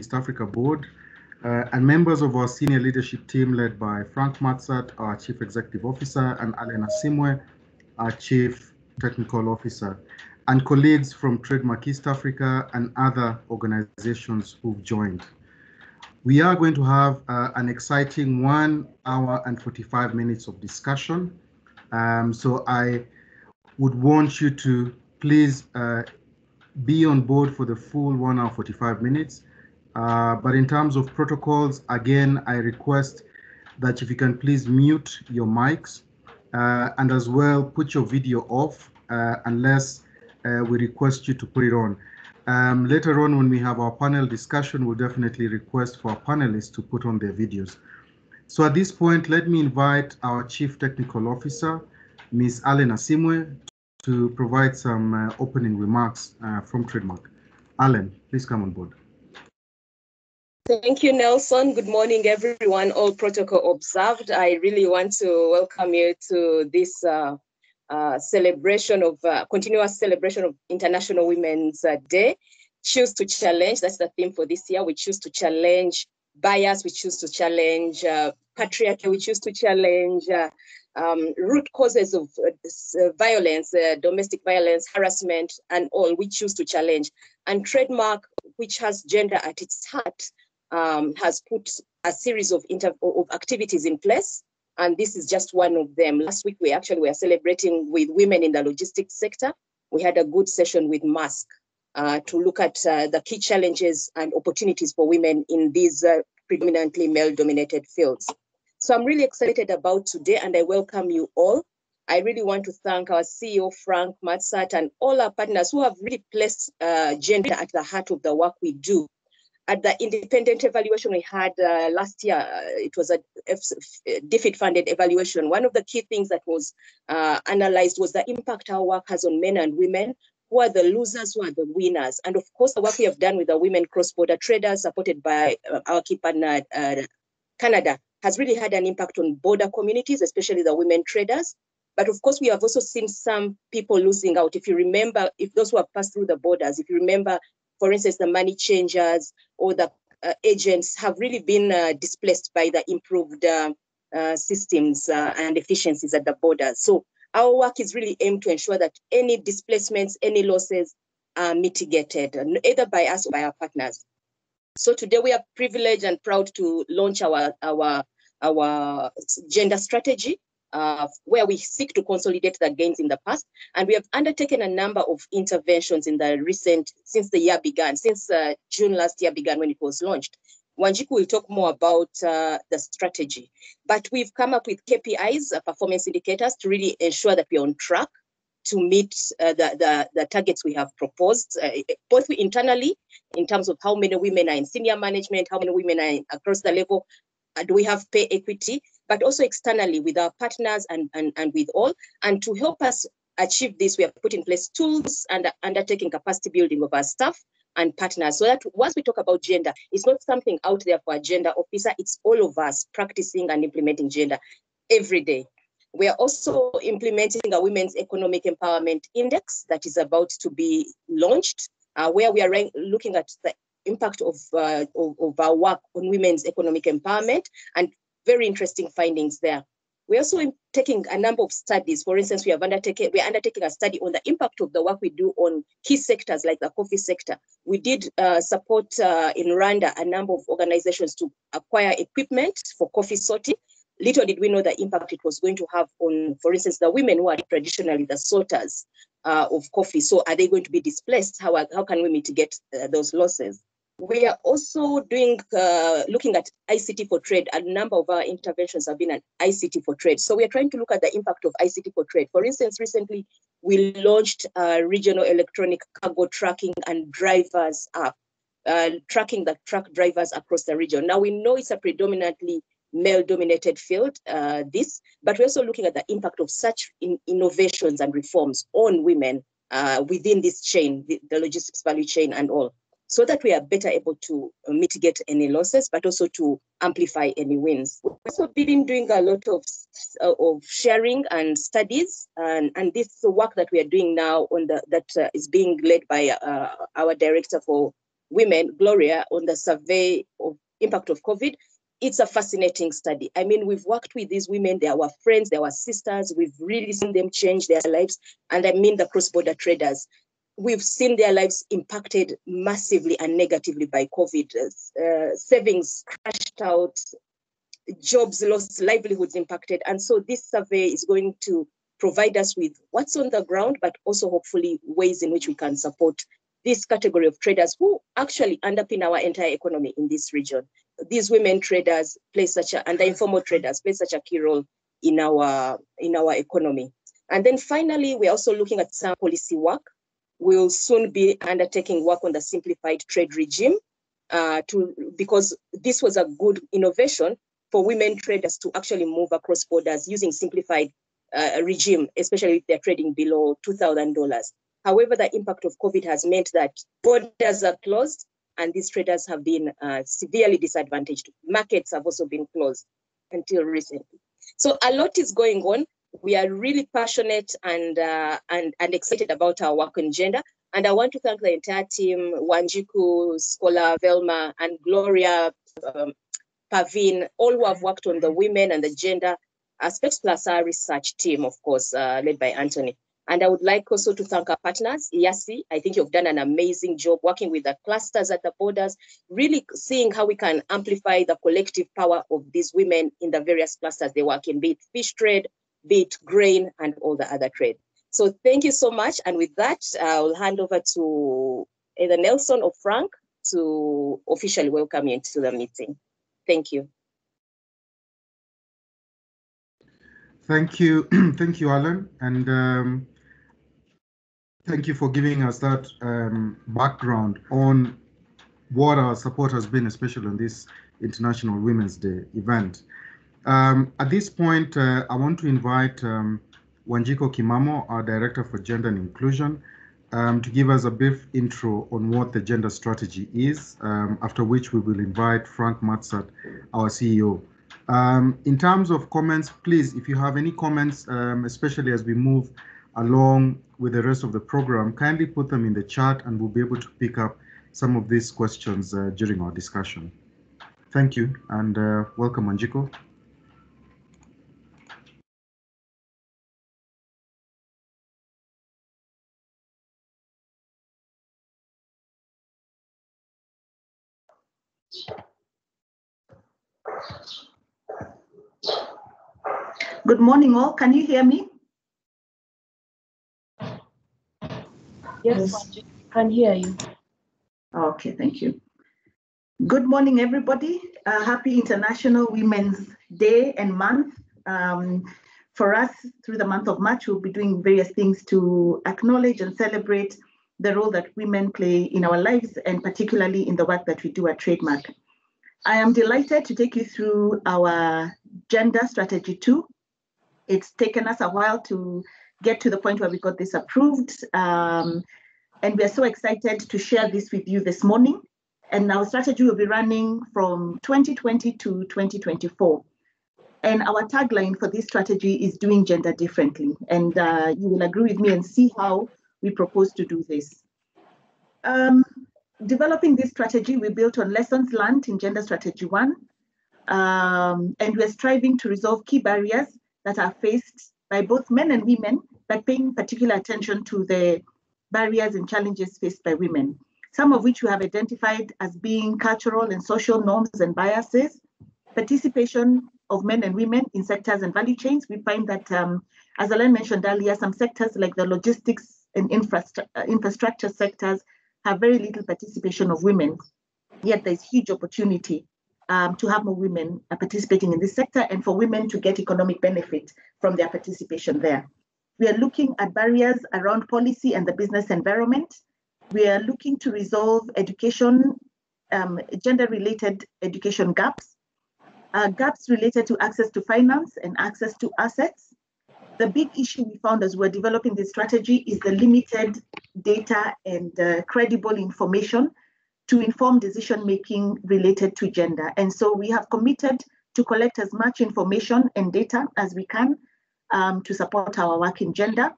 East Africa board, and members of our senior leadership team led by Frank Matsat, our Chief Executive Officer, and Alena Simwe, our Chief Technical Officer, and colleagues from TradeMark East Africa and other organizations who've joined. We are going to have an exciting 1 hour and 45 minutes of discussion. So I would want you to please be on board for the full 1 hour 45 minutes. But in terms of protocols, again, I request that if you can please mute your mics and as well put your video off unless we request you to put it on. Later on, when we have our panel discussion, we'll definitely request for our panelists to put on their videos. So at this point, let me invite our Chief Technical Officer, Ms. Alena Simwe, to provide some opening remarks from TradeMark. Allen, please come on board. Thank you, Nelson. Good morning, everyone. All protocol observed. I really want to welcome you to this continuous celebration of International Women's Day. Choose to challenge, that's the theme for this year. We choose to challenge bias, we choose to challenge patriarchy, we choose to challenge root causes of violence, domestic violence, harassment, and all. We choose to challenge. And TradeMark, which has gender at its heart, has put a series of activities in place. And this is just one of them. Last week, we were celebrating with women in the logistics sector. We had a good session with Mask to look at the key challenges and opportunities for women in these predominantly male-dominated fields. So I'm really excited about today, and I welcome you all. I really want to thank our CEO, Frank Matsat, and all our partners who have really placed gender at the heart of the work we do. At the independent evaluation we had last year, it was a DFID-funded evaluation. One of the key things that was analyzed was the impact our work has on men and women. Who are the losers, who are the winners? And of course, the work we have done with the women cross-border traders, supported by our key partner, Canada, has really had an impact on border communities, especially the women traders. But of course, we have also seen some people losing out. If you remember, if those who have passed through the borders, if you remember, for instance, the money changers or the agents have really been displaced by the improved systems and efficiencies at the borders. So our work is really aimed to ensure that any displacements, any losses are mitigated, either by us or by our partners. So today we are privileged and proud to launch our gender strategy, where we seek to consolidate the gains in the past. And we have undertaken a number of interventions in the since the year began, since June last year began when it was launched. Wanjiku will talk more about the strategy, but we've come up with KPIs, performance indicators, to really ensure that we're on track to meet the targets we have proposed, both internally in terms of how many women are in senior management, how many women are across the level, do we have pay equity, but also externally with our partners and with all. And to help us achieve this, we have put in place tools and undertaking capacity building of our staff and partners, so that once we talk about gender, it's not something out there for a gender officer, it's all of us practicing and implementing gender every day. We are also implementing a Women's Economic Empowerment Index that is about to be launched, where we are looking at the impact of our work on women's economic empowerment, and very interesting findings there. We're also taking a number of studies. For instance, we are undertaking a study on the impact of the work we do on key sectors like the coffee sector. We did support in Rwanda a number of organizations to acquire equipment for coffee sorting. Little did we know the impact it was going to have on, for instance, the women who are traditionally the sorters of coffee. So are they going to be displaced? How can we mitigate those losses? We are also looking at ICT for trade. A number of our interventions have been an ICT for trade. So we are trying to look at the impact of ICT for trade. For instance, recently we launched a regional electronic cargo tracking and drivers app, tracking the truck drivers across the region. Now we know it's a predominantly male-dominated field, but we're also looking at the impact of such innovations and reforms on women within this chain, the logistics value chain and all, so that we are better able to mitigate any losses, but also to amplify any wins. We've also been doing a lot of sharing and studies, and this work that we are doing now on that is being led by our director for women, Gloria, on the survey of impact of COVID. It's a fascinating study. I mean, we've worked with these women, they're our friends, they're our sisters, we've really seen them change their lives. And I mean the cross-border traders. We've seen their lives impacted massively and negatively by COVID. Savings crashed out, jobs lost, livelihoods impacted. And so this survey is going to provide us with what's on the ground, but also hopefully ways in which we can support this category of traders who actually underpin our entire economy in this region. These women traders play and the informal traders play such a key role in our economy. And then finally, we're also looking at some policy work. We'll soon be undertaking work on the simplified trade regime because this was a good innovation for women traders to actually move across borders using simplified regime, especially if they're trading below $2,000. However, the impact of COVID has meant that borders are closed and these traders have been severely disadvantaged. Markets have also been closed until recently. So a lot is going on. We are really passionate and excited about our work on gender. And I want to thank the entire team, Wanjiku, Scholar, Velma, and Gloria, Pavin, all who have worked on the women and the gender aspects, plus our research team, of course, led by Anthony. And I would like also to thank our partners, IASI. I think you've done an amazing job working with the clusters at the borders, really seeing how we can amplify the collective power of these women in the various clusters they work in, be it fish trade, be it grain, and all the other trade. So thank you so much. And with that, I'll hand over to either Nelson or Frank to officially welcome you into the meeting. Thank you. Thank you. Thank you, Alan. And thank you for giving us that background on what our support has been, especially on this International Women's Day event. At this point, I want to invite Wanjiko Kimamo, our Director for Gender and Inclusion, to give us a brief intro on what the gender strategy is, after which we will invite Frank Matsat, our CEO. In terms of comments, please, if you have any comments, especially as we move along with the rest of the program, kindly put them in the chat and we'll be able to pick up some of these questions during our discussion. Thank you, and welcome, Wanjiko. Good morning, all. Can you hear me? Yes, can hear you. Okay, thank you. Good morning, everybody. Happy International Women's Day and month. For us, through the month of March, we'll be doing various things to acknowledge and celebrate the role that women play in our lives, and particularly in the work that we do at TradeMark. I am delighted to take you through our Gender Strategy 2. It's taken us a while to get to the point where we got this approved. And we're so excited to share this with you this morning. And our strategy will be running from 2020 to 2024. And our tagline for this strategy is doing gender differently. And you will agree with me and see how we propose to do this. Developing this strategy, we built on lessons learned in Gender Strategy 1. And we're striving to resolve key barriers that are faced by both men and women, but paying particular attention to the barriers and challenges faced by women, some of which we have identified as being cultural and social norms and biases, participation of men and women in sectors and value chains. We find that, as Alain mentioned earlier, some sectors like the logistics and infrastructure sectors have very little participation of women, yet there's huge opportunity to have more women participating in this sector and for women to get economic benefit from their participation there. We are looking at barriers around policy and the business environment. We are looking to resolve education, gender-related education gaps, gaps related to access to finance and access to assets. The big issue we found as we're developing this strategy is the limited data and credible information to inform decision-making related to gender. And so we have committed to collect as much information and data as we can to support our work in gender.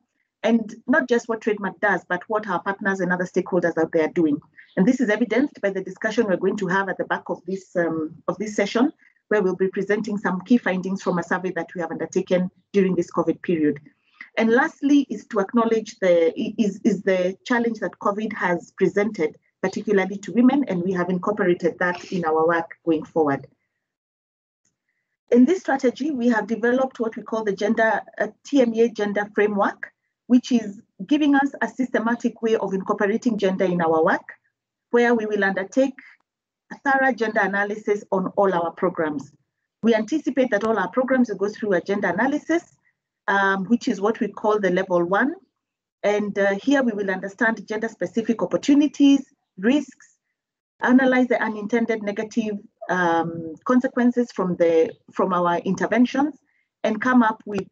and not just what TradeMark does, but what our partners and other stakeholders out there are doing. And this is evidenced by the discussion we're going to have at the back of this session, where we'll be presenting some key findings from a survey that we have undertaken during this COVID period. And lastly is to acknowledge the challenge that COVID has presented, particularly to women, and we have incorporated that in our work going forward. In this strategy, we have developed what we call the TMEA gender framework, which is giving us a systematic way of incorporating gender in our work, where we will undertake a thorough gender analysis on all our programs. We anticipate that all our programs will go through a gender analysis, which is what we call the level 1. And here we will understand gender-specific opportunities, risks, analyze the unintended negative consequences from our interventions, and come up with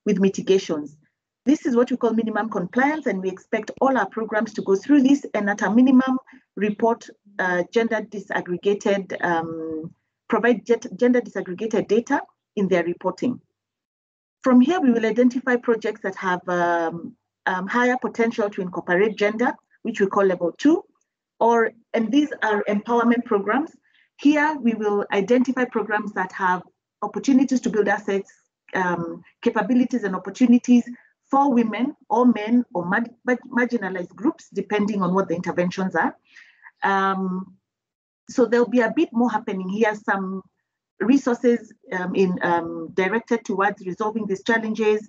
mitigations. This is what we call minimum compliance, and we expect all our programs to go through this and at a minimum report gender disaggregated data in their reporting. From here, we will identify projects that have higher potential to incorporate gender, which we call level 2, and these are empowerment programs. Here, we will identify programs that have opportunities to build assets, capabilities and opportunities for women or men or marginalized groups, depending on what the interventions are. So there'll be a bit more happening here, some resources directed towards resolving these challenges,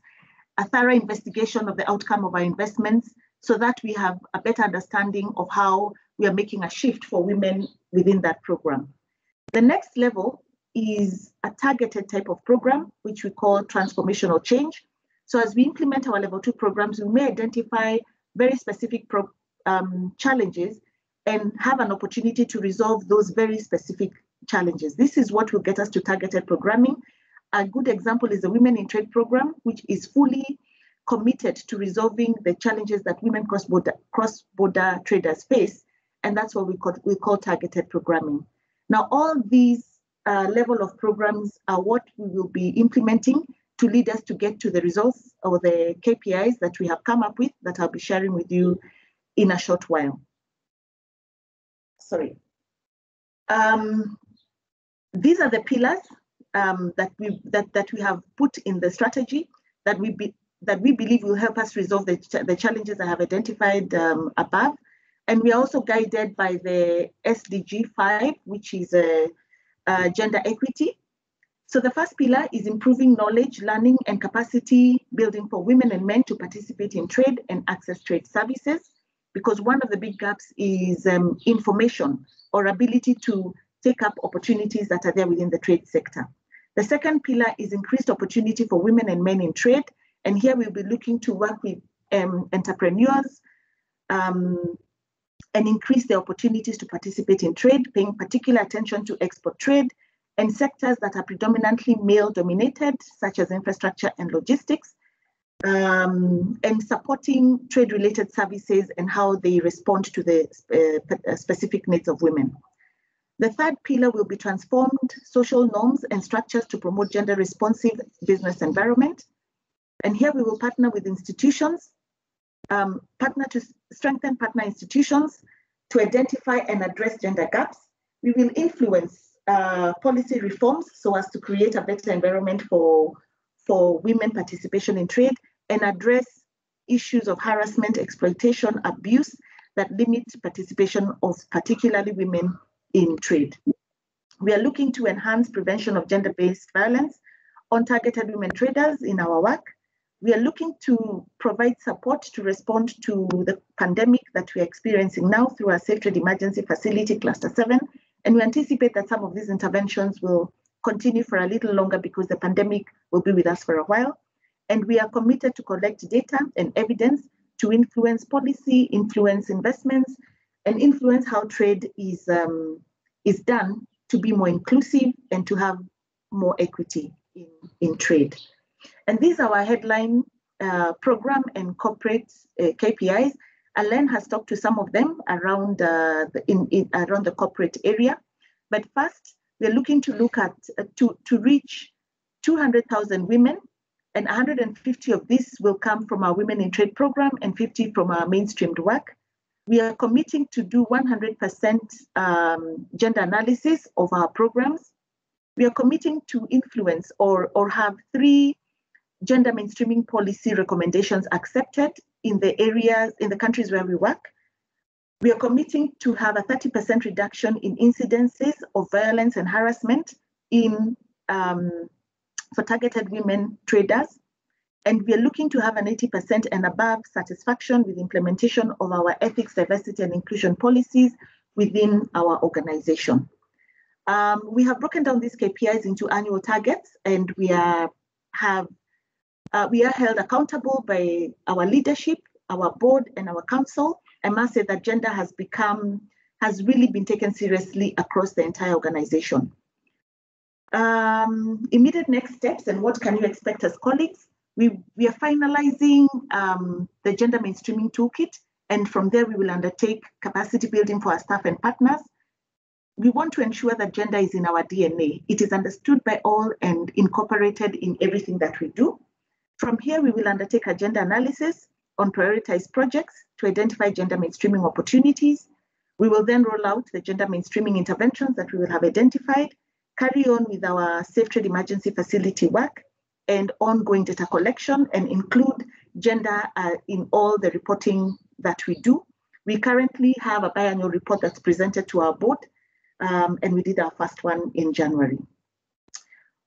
a thorough investigation of the outcome of our investments, so that we have a better understanding of how we are making a shift for women within that program. The next level is a targeted type of program, which we call transformational change. So as we implement our level 2 programs, we may identify very specific challenges and have an opportunity to resolve those very specific challenges. This is what will get us to targeted programming. A good example is the Women in Trade program, which is fully committed to resolving the challenges that women cross-border traders face, and that's what we call targeted programming. Now, all these level of programs are what we will be implementing to lead us to get to the results or the KPIs that we have come up with that I'll be sharing with you in a short while. Sorry. These are the pillars that we have put in the strategy that we believe will help us resolve the challenges I have identified above. And we are also guided by the SDG 5, which is gender equity. So the first pillar is improving knowledge, learning, and capacity building for women and men to participate in trade and access trade services, because one of the big gaps is information or ability to take up opportunities that are there within the trade sector. The second pillar is increased opportunity for women and men in trade. And here we'll be looking to work with entrepreneurs and increase their opportunities to participate in trade, paying particular attention to export trade and sectors that are predominantly male-dominated, such as infrastructure and logistics, and supporting trade-related services and how they respond to the specific needs of women. The third pillar will be transformed social norms and structures to promote gender-responsive business environment. And here we will partner with institutions, strengthen partner institutions to identify and address gender gaps. We will influence policy reforms so as to create a better environment for women participation in trade and address issues of harassment, exploitation, abuse that limit participation of particularly women in trade. We are looking to enhance prevention of gender-based violence on targeted women traders in our work. We are looking to provide support to respond to the pandemic that we are experiencing now through our Safe Trade Emergency Facility Cluster 7. And we anticipate that some of these interventions will continue for a little longer because the pandemic will be with us for a while. And we are committed to collect data and evidence to influence policy, influence investments, and influence how trade is done to be more inclusive and to have more equity in trade. And these are our headline program and corporate KPIs. Alain has talked to some of them around around the corporate area. But first, we're looking to look at to reach 200,000 women and 150 of this will come from our Women in Trade program and 50 from our mainstreamed work. We are committing to do 100% gender analysis of our programs. We are committing to influence or have 3 gender mainstreaming policy recommendations accepted in the countries where we work. We are committing to have a 30% reduction in incidences of violence and harassment for targeted women traders. And we are looking to have an 80% and above satisfaction with implementation of our ethics, diversity, and inclusion policies within our organization. We have broken down these KPIs into annual targets, and we are held accountable by our leadership, our board, and our council. I must say that gender has really been taken seriously across the entire organization. Immediate next steps and what can you expect as colleagues? We are finalizing the gender mainstreaming toolkit, and from there we will undertake capacity building for our staff and partners. We want to ensure that gender is in our DNA. It is understood by all and incorporated in everything that we do. From here, we will undertake a gender analysis on prioritized projects to identify gender mainstreaming opportunities. We will then roll out the gender mainstreaming interventions that we will have identified, carry on with our Safe Trade Emergency Facility work, and ongoing data collection, and include gender in all the reporting that we do. We currently have a biannual report that's presented to our board, and we did our first one in January.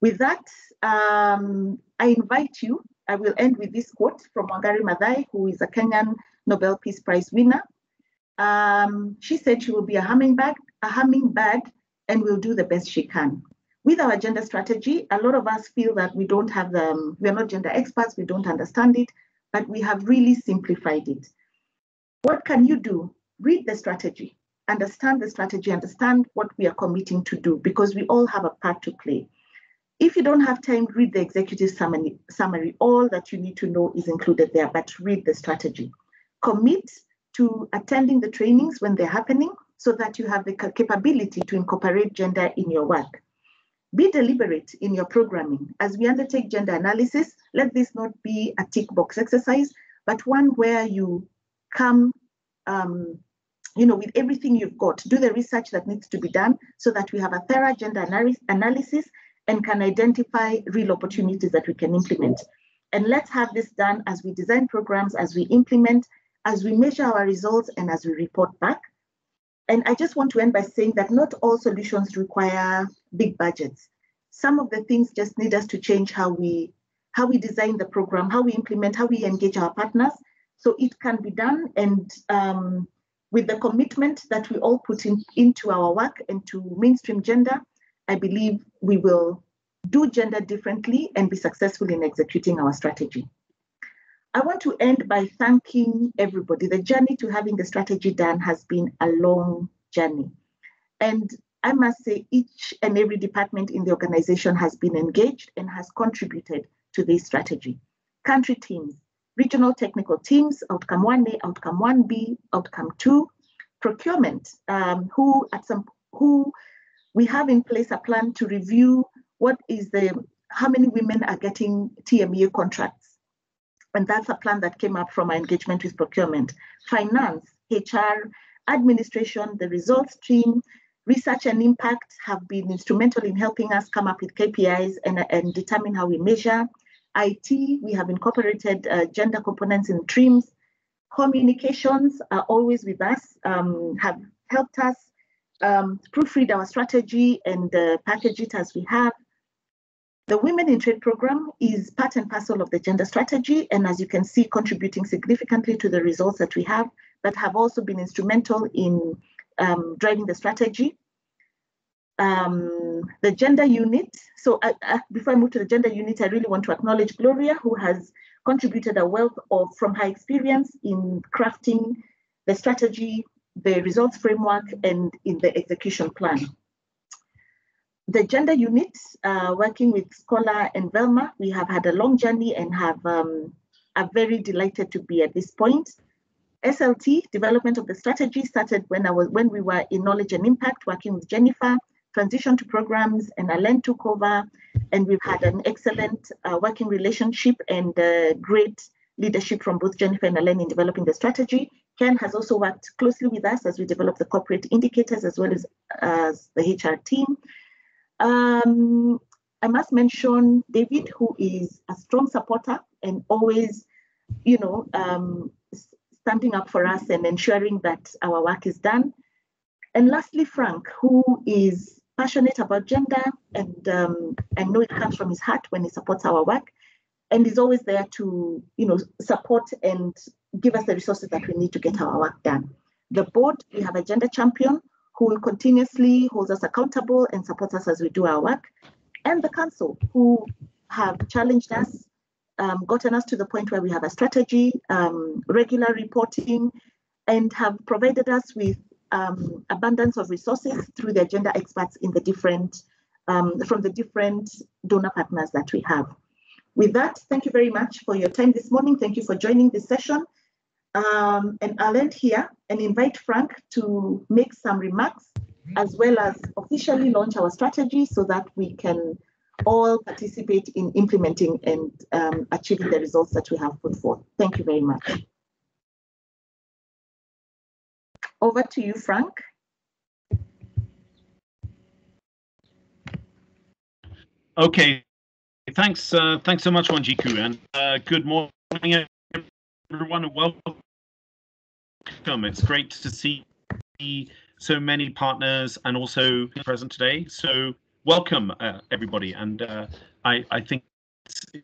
With that, I invite you, I will end with this quote from Wangari Maathai, who is a Kenyan Nobel Peace Prize winner. She said she will be a hummingbird, and will do the best she can. With our gender strategy, a lot of us feel that we don't have we are not gender experts, we don't understand it, but we have really simplified it. What can you do? Read the strategy, understand what we are committing to do, because we all have a part to play. If you don't have time, read the executive summary. All that you need to know is included there, but read the strategy. Commit to attending the trainings when they're happening so that you have the capability to incorporate gender in your work. Be deliberate in your programming. As we undertake gender analysis, let this not be a tick box exercise, but one where you come with everything you've got, do the research that needs to be done so that we have a thorough gender analysis and can identify real opportunities that we can implement. And let's have this done as we design programs, as we implement, as we measure our results, and as we report back. And I just want to end by saying that not all solutions require big budgets. Some of the things just need us to change how we design the program, how we implement, how we engage our partners. So it can be done, and with the commitment that we all put into our work and to mainstream gender, I believe we will do gender differently and be successful in executing our strategy. I want to end by thanking everybody. The journey to having the strategy done has been a long journey. And I must say each and every department in the organization has been engaged and has contributed to this strategy. Country teams, regional technical teams, outcome 1A, outcome 1B, outcome 2, procurement, who we have in place a plan to review how many women are getting TMEA contracts. And that's a plan that came up from our engagement with procurement. Finance, HR, administration, the results team, research and impact have been instrumental in helping us come up with KPIs and determine how we measure. IT, we have incorporated gender components in TRIMs. Communications are always with us, have helped us proofread our strategy and package it as we have. The Women in Trade program is part and parcel of the gender strategy, and as you can see, contributing significantly to the results that we have, but have also been instrumental in driving the strategy. The gender unit. So before I move to the gender unit, I really want to acknowledge Gloria, who has contributed a wealth from her experience in crafting the strategy, the results framework, and in the execution plan. The gender unit, working with Scholar and Velma, we have had a long journey and are very delighted to be at this point. SLT, development of the strategy, started when we were in Knowledge and Impact, working with Jennifer, transition to programs, and Alain took over. and we've had an excellent working relationship and great leadership from both Jennifer and Alain in developing the strategy. Ken has also worked closely with us as we develop the corporate indicators as well as the HR team. I must mention David, who is a strong supporter and always, standing up for us and ensuring that our work is done. And lastly, Frank, who is passionate about gender, and I know it comes from his heart when he supports our work, and is always there to, support and give us the resources that we need to get our work done. The board, we have a gender champion who will continuously hold us accountable and support us as we do our work. And the council, who have challenged us, gotten us to the point where we have a strategy, regular reporting, and have provided us with abundance of resources through the gender experts in the different, from the different donor partners that we have. With that, thank you very much for your time this morning. Thank you for joining this session. And I'll end here and invite Frank to make some remarks, as well as officially launch our strategy so that we can all participate in implementing and achieving the results that we have put forth. Thank you very much. Over to you, Frank. Okay, thanks so much, Wanjiku, and good morning, everyone, and welcome. It's great to see so many partners and also present today. So welcome, everybody, and I think it's a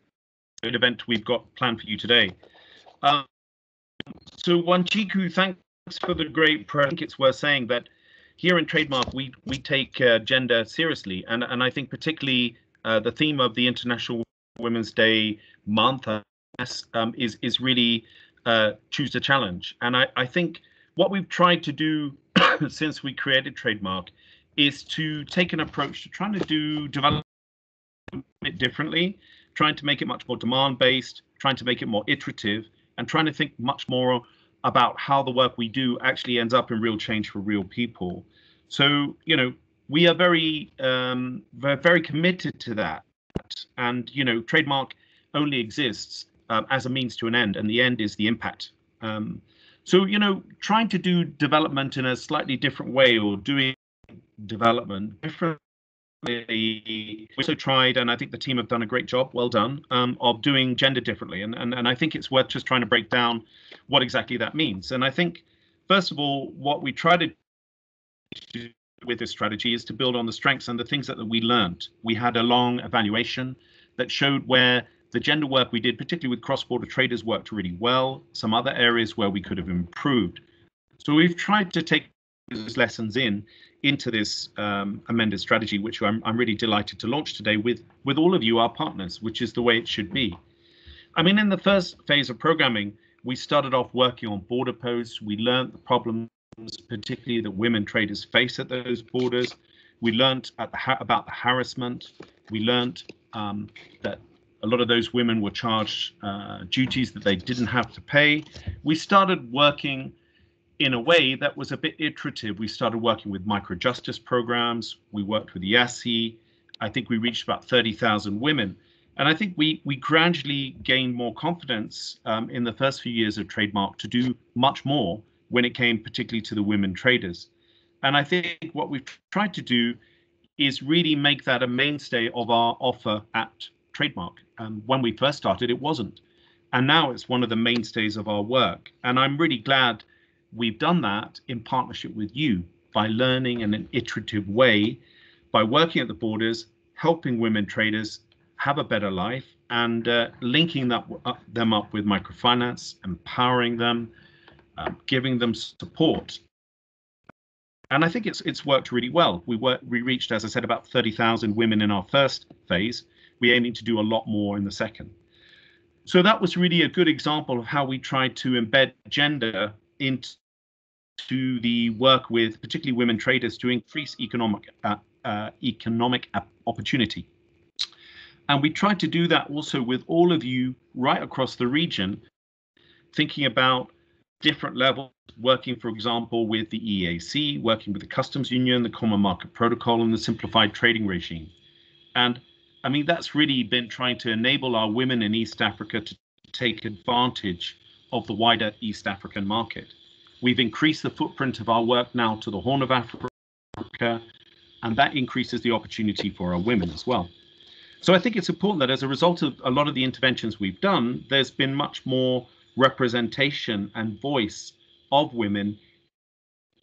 good event we've got planned for you today. So Wanjiku, thanks for the great press. I think it's worth saying that here in TradeMark we take gender seriously, and I think particularly the theme of the International Women's Day month is really choose the challenge. And I think what we've tried to do since we created TradeMark is to take an approach to trying to develop it differently, trying to make it much more demand-based, trying to make it more iterative, and trying to think much more about how the work we do actually ends up in real change for real people. So, we are very committed to that. And, TradeMark only exists as a means to an end, and the end is the impact. So, trying to do development in a slightly different way, or doing development differently, we also tried, and I think the team have done a great job, well done, of doing gender differently. And I think it's worth just trying to break down what exactly that means. And I think, first of all, what we try to do with this strategy is to build on the strengths and the things that we learned. We had a long evaluation that showed where the gender work we did, particularly with cross-border traders, worked really well, some other areas where we could have improved. So we've tried to take those lessons into this amended strategy, which I'm really delighted to launch today with all of you, our partners, which is the way it should be. I mean, in the first phase of programming, we started off working on border posts. We learned the problems, particularly that women traders face at those borders. We learned about the harassment. We learned that a lot of those women were charged duties that they didn't have to pay. We started working in a way that was a bit iterative. We started working with micro-justice programs. We worked with YASI. I think we reached about 30,000 women. And I think we gradually gained more confidence in the first few years of TradeMark to do much more when it came particularly to the women traders. And I think what we've tried to do is really make that a mainstay of our offer at TradeMark. When we first started, it wasn't. And now it's one of the mainstays of our work. And I'm really glad we've done that in partnership with you by learning in an iterative way, by working at the borders, helping women traders have a better life, and linking them up with microfinance, empowering them, giving them support. And I think it's worked really well. We reached, as I said, about 30,000 women in our first phase. We're aiming to do a lot more in the second. So that was really a good example of how we tried to embed gender into the work with particularly women traders to increase economic opportunity. And we tried to do that also with all of you right across the region, thinking about different levels, working, for example, with the EAC, working with the Customs Union, the Common Market Protocol, and the Simplified Trading Regime. And I mean, that's really been trying to enable our women in East Africa to take advantage of the wider East African market. We've increased the footprint of our work now to the Horn of Africa, and that increases the opportunity for our women as well. So I think it's important that as a result of a lot of the interventions we've done, there's been much more representation and voice of women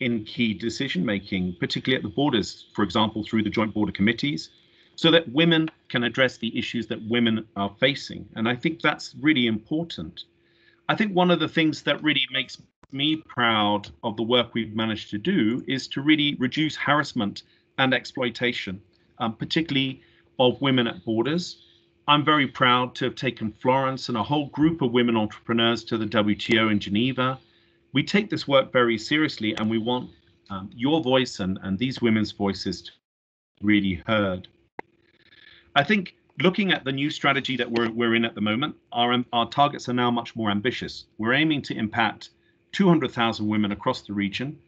in key decision making, particularly at the borders, for example, through the joint border committees, so that women can address the issues that women are facing. And I think that's really important. I think one of the things that really makes me proud of the work we've managed to do is to really reduce harassment and exploitation, particularly of women at borders. I'm very proud to have taken Florence and a whole group of women entrepreneurs to the WTO in Geneva. We take this work very seriously, and we want your voice and these women's voices to be really heard. I think looking at the new strategy that we're in at the moment, our targets are now much more ambitious. We're aiming to impact 200,000 women across the region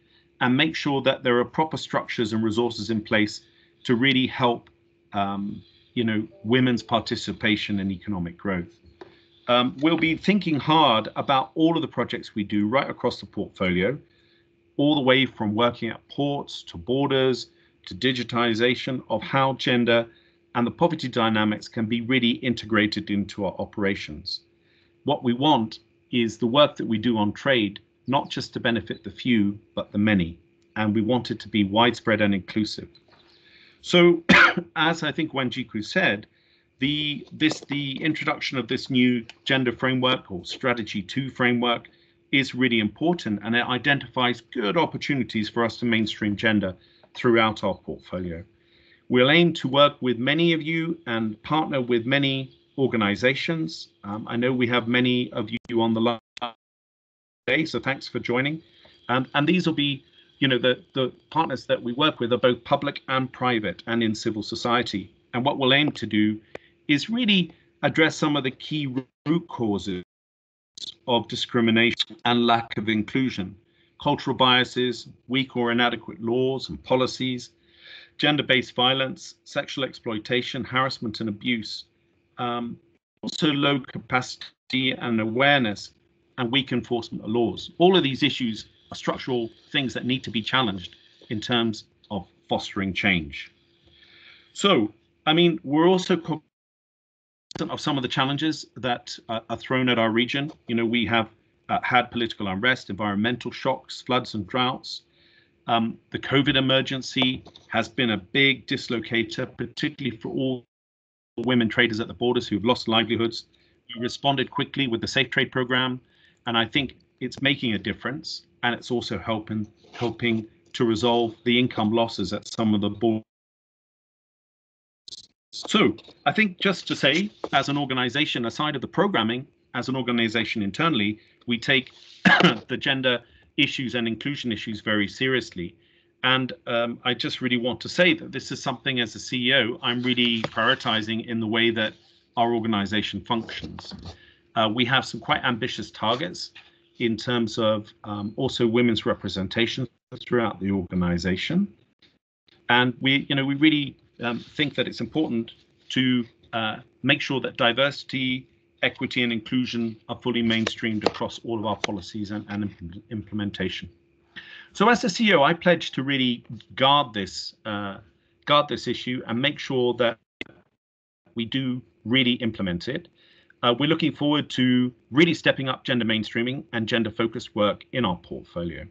and make sure that there are proper structures and resources in place to really help women's participation in economic growth. We'll be thinking hard about all of the projects we do right across the portfolio, all the way from working at ports to borders to digitization of how gender and the poverty dynamics can be really integrated into our operations. What we want is the work that we do on trade, not just to benefit the few, but the many. And we want it to be widespread and inclusive. So as I think Wanjiku said, the introduction of this new gender framework or strategy 2 framework is really important, and it identifies good opportunities for us to mainstream gender throughout our portfolio. We'll aim to work with many of you and partner with many organizations. I know we have many of you on the line today, so thanks for joining. And these will be, the partners that we work with are both public and private and in civil society. And what we'll aim to do is really address some of the key root causes of discrimination and lack of inclusion, cultural biases, weak or inadequate laws and policies, gender-based violence, sexual exploitation, harassment and abuse, also low capacity and awareness and weak enforcement of laws. All of these issues are structural things that need to be challenged in terms of fostering change. So, I mean, we're also cognizant of some of the challenges that are thrown at our region. We have had political unrest, environmental shocks, floods and droughts. The COVID emergency has been a big dislocator, particularly for all women traders at the borders who've lost livelihoods. We responded quickly with the Safe Trade program, and I think it's making a difference, and it's also helping to resolve the income losses at some of the borders. So I think just to say, as an organization, aside of the programming, as an organization internally, we take the gender issues and inclusion issues very seriously. And I just really want to say that this is something as a CEO, I'm really prioritizing in the way that our organization functions. We have some quite ambitious targets in terms of also women's representation throughout the organization. And we really think that it's important to make sure that diversity, equity and inclusion are fully mainstreamed across all of our policies and implementation. So as the CEO, I pledge to really guard this issue and make sure that we do really implement it. We're looking forward to really stepping up gender mainstreaming and gender focused work in our portfolio.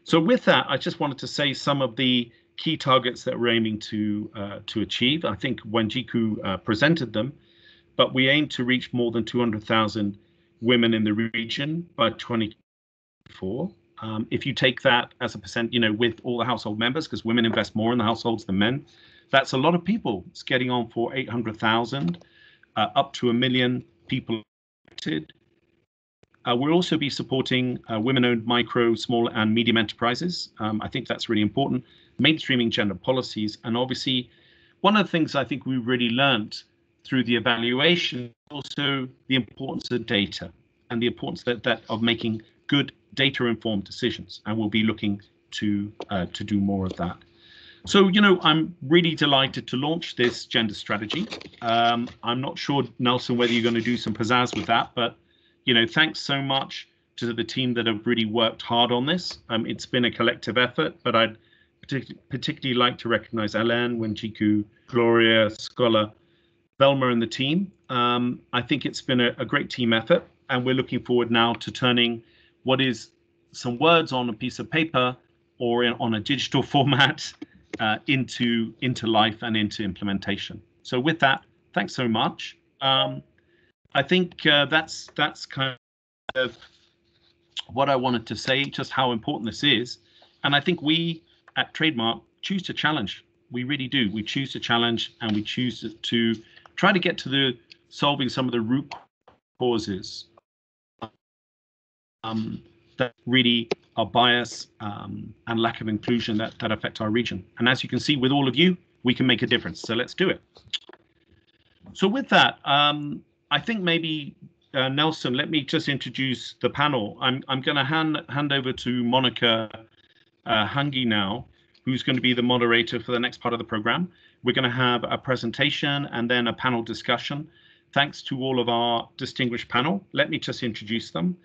So with that, I just wanted to say some of the key targets that we're aiming to achieve. I think Wanjiku presented them, but we aim to reach more than 200,000 women in the region by 2024. If you take that as a percent, with all the household members, because women invest more in the households than men, that's a lot of people. It's getting on for 800,000, up to 1 million people affected. We'll also be supporting women-owned micro, small and medium enterprises. I think that's really important. Mainstreaming gender policies. And obviously, one of the things I think we really learned through the evaluation, also the importance of data and the importance of making good data-informed decisions. And we'll be looking to do more of that. So, I'm really delighted to launch this gender strategy. I'm not sure, Nelson, whether you're going to do some pizzazz with that, but, thanks so much to the team that have really worked hard on this. It's been a collective effort, but I'd particularly like to recognize Alain, Wenjiku, Gloria, Scholar, Velma, and the team. I think it's been a great team effort, and we're looking forward now to turning what is some words on a piece of paper or on a digital format into life and into implementation. So with that, thanks so much. I think that's kind of what I wanted to say, just how important this is. And I think we at TradeMark choose to challenge. We really do. We choose to challenge, and we choose to try to get to solving some of the root causes that really are bias and lack of inclusion that affect our region. And as you can see with all of you, we can make a difference. So let's do it. So with that, I think maybe Nelson, let me just introduce the panel. I'm going to hand over to Monica Hangi now, who's going to be the moderator for the next part of the program. We're going to have a presentation and then a panel discussion. Thanks to all of our distinguished panel. Let me just introduce them.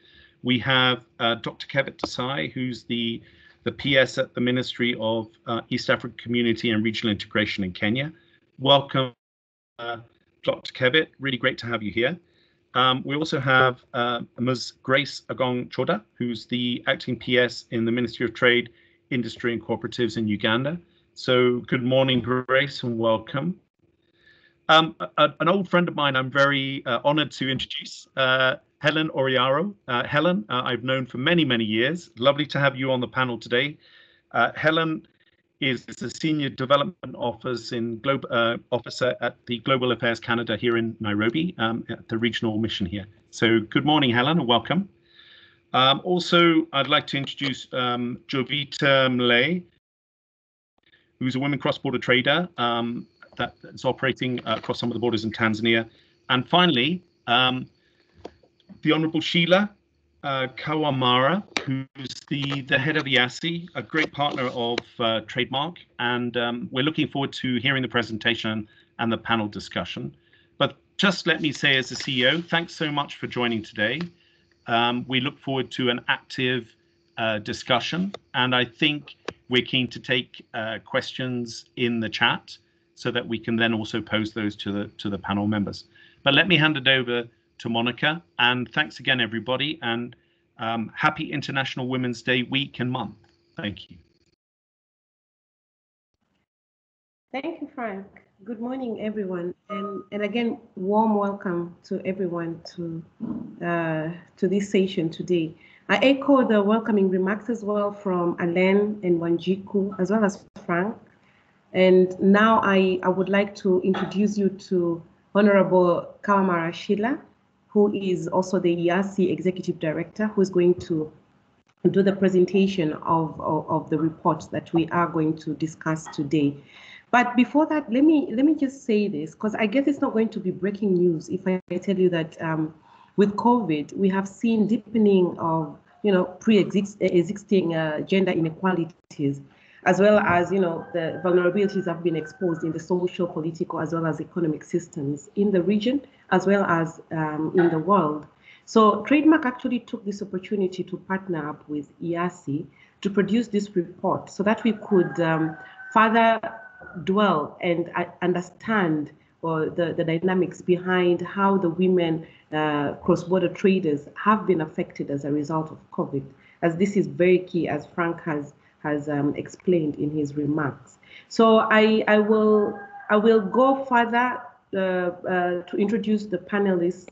We have Dr. Kevit Desai, who's the PS at the Ministry of East African Community and Regional Integration in Kenya. Welcome, Dr. Kevit. Really great to have you here. We also have Ms. Grace Agong Choda, who's the acting PS in the Ministry of Trade, Industry and Cooperatives in Uganda. So good morning, Grace, and welcome. An old friend of mine I'm very honored to introduce, Helen Oriaro. Helen, I've known for many, many years. Lovely to have you on the panel today. Helen is the Senior Development Officer at the Global Affairs Canada here in Nairobi, at the regional mission here. So good morning, Helen, and welcome. Also, I'd like to introduce Jovita Mlay, who's a women cross-border trader that's operating across some of the borders in Tanzania. And finally, the Honourable Sheila Kawamara, who's the head of IASI, a great partner of TradeMark, and we're looking forward to hearing the presentation and the panel discussion. But just let me say, as the CEO, thanks so much for joining today. We look forward to an active discussion, and I think we're keen to take questions in the chat so that we can then also pose those to the panel members. But let me hand it over to Monica, and thanks again, everybody, and happy International Women's Day week and month. Thank you. Thank you, Frank. Good morning, everyone, and again, warm welcome to everyone to this session today. I echo the welcoming remarks as well from Alain and Wanjiku, as well as Frank. And now I would like to introduce you to Honorable Kawamara Sheila, who is also the IASI Executive Director, who is going to do the presentation of the report that we are going to discuss today. But before that, let me just say this, because I guess it's not going to be breaking news if I tell you that with COVID, we have seen deepening of pre-existing gender inequalities, as well as the vulnerabilities have been exposed in the social, political, as well as economic systems in the region, as well as in the world. So TradeMark actually took this opportunity to partner up with IASI to produce this report so that we could further dwell and understand the dynamics behind how the women cross-border traders have been affected as a result of COVID, as this is very key, as Frank has explained in his remarks. So I will go further to introduce the panelists,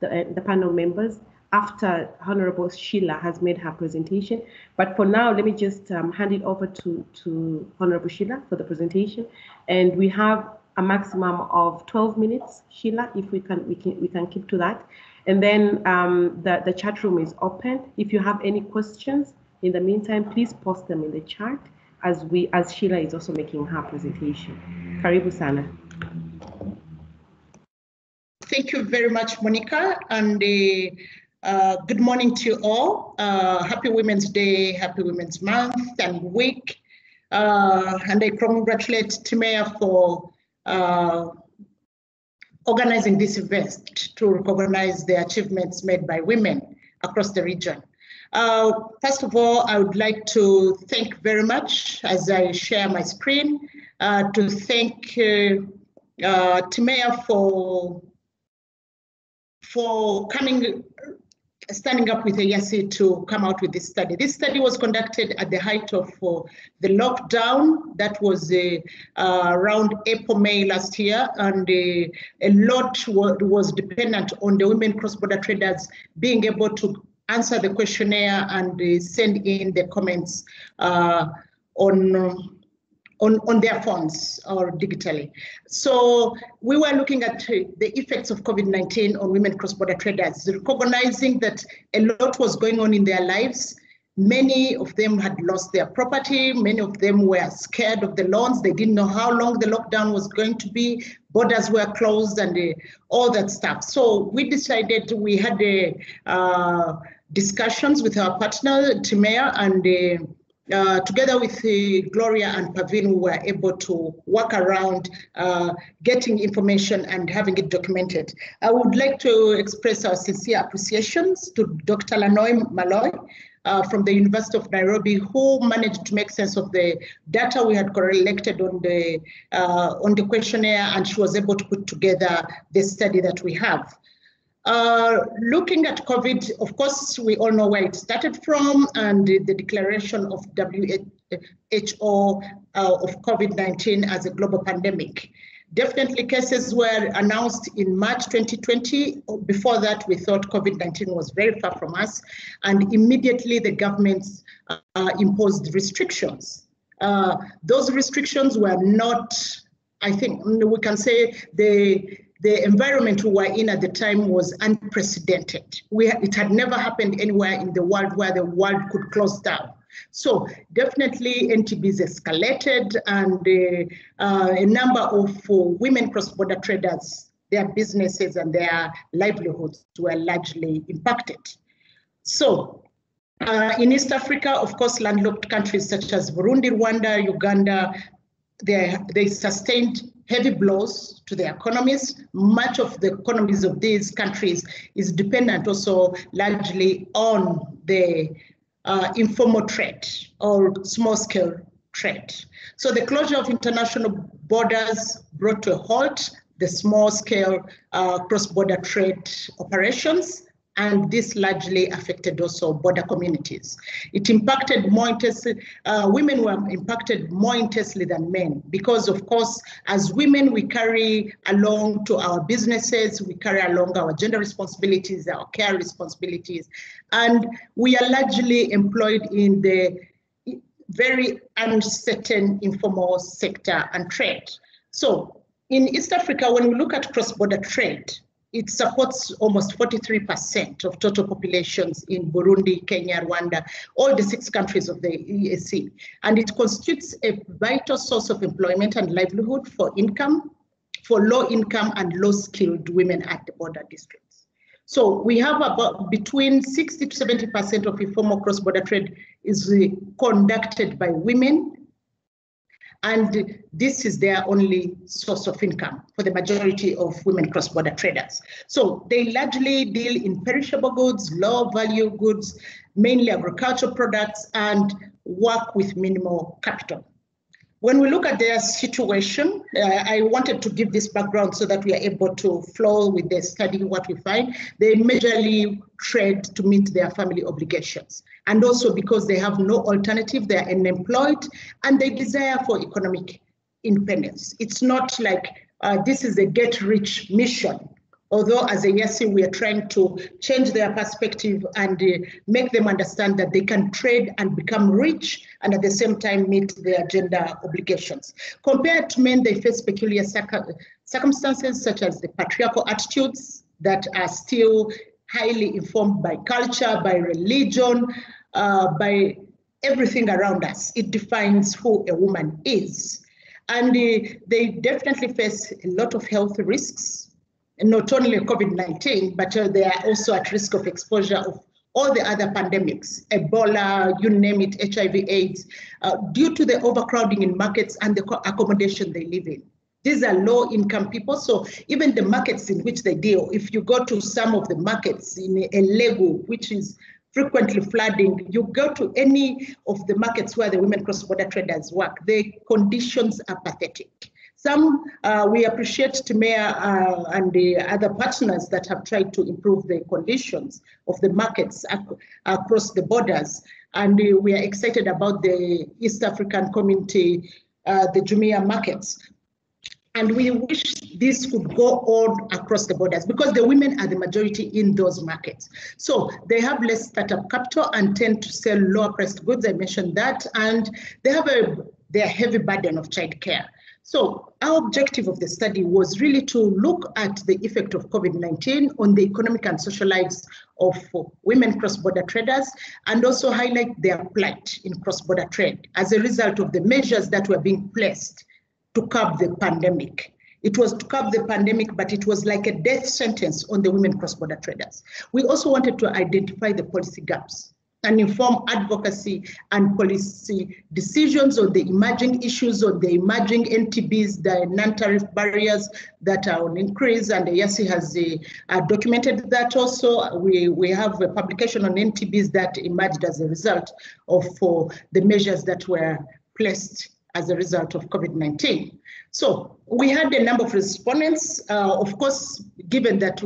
the panel members, after Honorable Sheila has made her presentation. But for now, let me just hand it over to Honorable Sheila for the presentation. And we have a maximum of 12 minutes, Sheila, if we can keep to that. And then the chat room is open. If you have any questions, in the meantime, please post them in the chat as Sheila is also making her presentation. Karibu sana. Thank you very much, Monica, and good morning to you all. Happy Women's Day, happy Women's Month and week. and I congratulate TMEA for organizing this event to recognize the achievements made by women across the region. First of all, I would like to thank very much, as I share my screen, to thank TMEA for standing up with AEC to come out with this study. This study was conducted at the height of the lockdown. That was around April, May last year, and a lot was dependent on the women cross-border traders being able to answer the questionnaire and send in the comments on their phones or digitally. So we were looking at the effects of COVID-19 on women cross-border traders, recognizing that a lot was going on in their lives. Many of them had lost their property. Many of them were scared of the loans. They didn't know how long the lockdown was going to be. Borders were closed and all that stuff. So we decided, we had discussions with our partner, TMEA, and together with Gloria and Pavin, we were able to work around getting information and having it documented. I would like to express our sincere appreciations to Dr. Lanoy Malloy from the University of Nairobi, who managed to make sense of the data we had collected on the questionnaire, and she was able to put together the study that we have. Looking at COVID, of course, we all know where it started from, and the declaration of WHO of COVID-19 as a global pandemic. Definitely cases were announced in March 2020. Before that, we thought COVID-19 was very far from us, and immediately the governments imposed restrictions. Those restrictions were not, I think, we can say the environment we were in at the time was unprecedented. It had never happened anywhere in the world where the world could close down. So definitely NTBs escalated, and a number of women cross-border traders, their businesses and their livelihoods were largely impacted. So in East Africa, of course, landlocked countries such as Burundi, Rwanda, Uganda, they sustained heavy blows to their economies. Much of the economies of these countries is dependent also largely on the informal trade or small-scale trade. So the closure of international borders brought to a halt the small-scale cross-border trade operations, and this largely affected also border communities. It impacted more intensely, women were impacted more intensely than men, because of course, as women, we carry along to our businesses, we carry along our gender responsibilities, our care responsibilities, and we are largely employed in the very uncertain informal sector and trade. So in East Africa, when we look at cross-border trade, it supports almost 43% of total populations in Burundi, Kenya, Rwanda, all the 6 countries of the EAC. And it constitutes a vital source of employment and livelihood for low income and low skilled women at the border districts. So we have about between 60 to 70% of informal cross-border trade is conducted by women, and this is their only source of income for the majority of women cross-border traders. So they largely deal in perishable goods, low-value goods, mainly agricultural products, and work with minimal capital. When we look at their situation, I wanted to give this background so that we are able to flow with the study what we find. They majorly trade to meet their family obligations. And also because they have no alternative, they are unemployed, and they desire for economic independence. It's not like this is a get-rich mission. Although as a YESI, we are trying to change their perspective and make them understand that they can trade and become rich and at the same time meet their gender obligations. Compared to men, they face peculiar circumstances such as the patriarchal attitudes that are still highly informed by culture, by religion, by everything around us. It defines who a woman is. And they definitely face a lot of health risks, not only COVID-19, but they are also at risk of exposure of all the other pandemics, Ebola, you name it, HIV/AIDS, due to the overcrowding in markets and the accommodation they live in. These are low-income people, so even the markets in which they deal, if you go to some of the markets in Lego, which is frequently flooding, you go to any of the markets where the women cross-border traders work, the conditions are pathetic. Some, we appreciate TMEA and the other partners that have tried to improve the conditions of the markets across the borders. And we are excited about the East African community, the TMEA markets. And we wish this could go on across the borders because the women are the majority in those markets. So they have less startup capital and tend to sell lower priced goods. I mentioned that. And they have their heavy burden of childcare. So our objective of the study was really to look at the effect of COVID-19 on the economic and social lives of women cross-border traders and also highlight their plight in cross-border trade as a result of the measures that were being placed to curb the pandemic. It was to curb the pandemic, but it was like a death sentence on the women cross-border traders. We also wanted to identify the policy gaps and inform advocacy and policy decisions on the emerging issues, on the emerging NTBs, the non-tariff barriers that are on increase, and the YASI has documented that also. We have a publication on NTBs that emerged as a result of the measures that were placed as a result of COVID-19. So we had a number of respondents. Of course, given that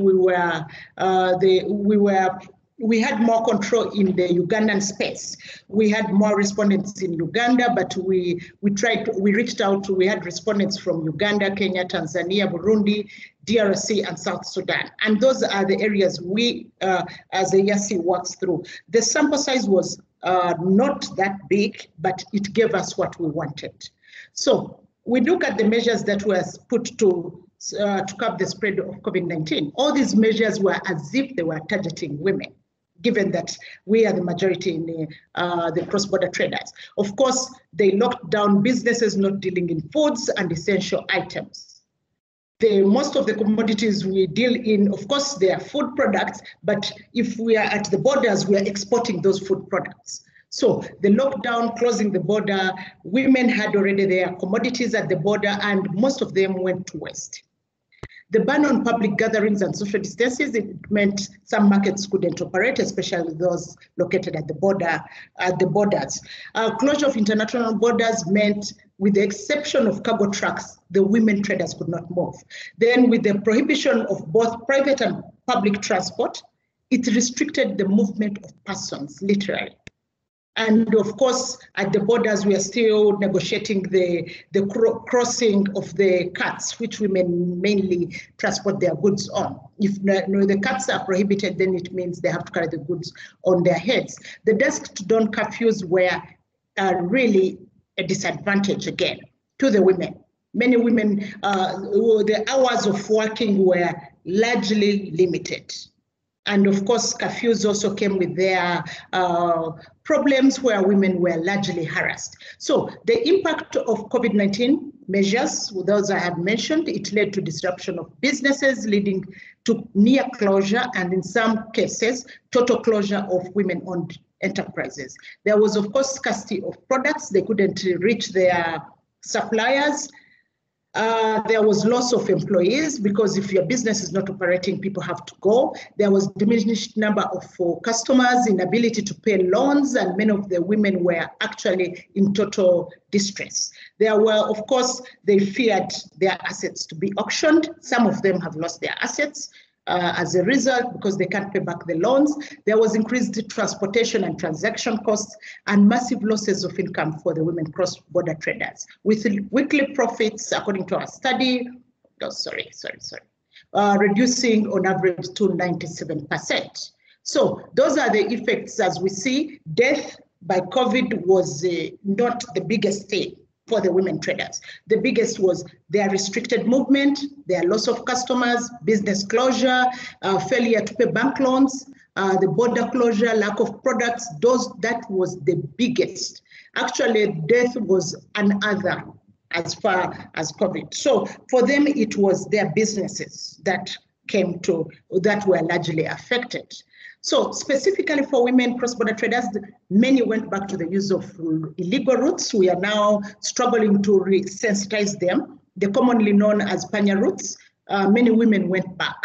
we had more control in the Ugandan space. We had more respondents in Uganda, but we reached out. We had respondents from Uganda, Kenya, Tanzania, Burundi, DRC, and South Sudan. And those are the areas we, as a YASI, works through. The sample size was not that big, but it gave us what we wanted. So we look at the measures that were put to curb the spread of COVID-19. All these measures were as if they were targeting women, given that we are the majority in the cross-border traders. Of course, they locked down businesses not dealing in foods and essential items. Most of the commodities we deal in, of course, they are food products, but if we are at the borders, we are exporting those food products. So the lockdown, closing the border, women had already their commodities at the border, and most of them went to West. The ban on public gatherings and social distances, it meant some markets couldn't operate, especially those located at the borders. Closure of international borders meant, with the exception of cargo trucks, the women traders could not move. Then with the prohibition of both private and public transport, it restricted the movement of persons, literally. And of course, at the borders, we are still negotiating the crossing of the carts, which women mainly transport their goods on. If the carts are prohibited, then it means they have to carry the goods on their heads. The dusk to dawn curfews were really a disadvantage again to the women. Many women, the hours of working were largely limited. And of course, curfews also came with their problems where women were largely harassed. So the impact of COVID-19 measures, those I have mentioned, it led to disruption of businesses, leading to near closure, and in some cases, total closure of women-owned enterprises. There was, of course, scarcity of products. They couldn't reach their suppliers. There was loss of employees because if your business is not operating, people have to go. There was diminished number of customers, inability to pay loans, and many of the women were actually in total distress. There were, of course, they feared their assets to be auctioned. Some of them have lost their assets as a result because they can't pay back the loans. There was increased transportation and transaction costs and massive losses of income for the women cross-border traders, with weekly profits, according to our study, reducing on average to 97%. So those are the effects as we see. Death by COVID was not the biggest thing for the women traders. The biggest was their restricted movement, their loss of customers, business closure, failure to pay bank loans, the border closure, lack of products. That was the biggest. Actually, death was another as far as COVID. So for them, it was their businesses that were largely affected. So specifically for women cross-border traders, many went back to the use of illegal routes. We are now struggling to resensitize them. They're commonly known as panya routes. Many women went back.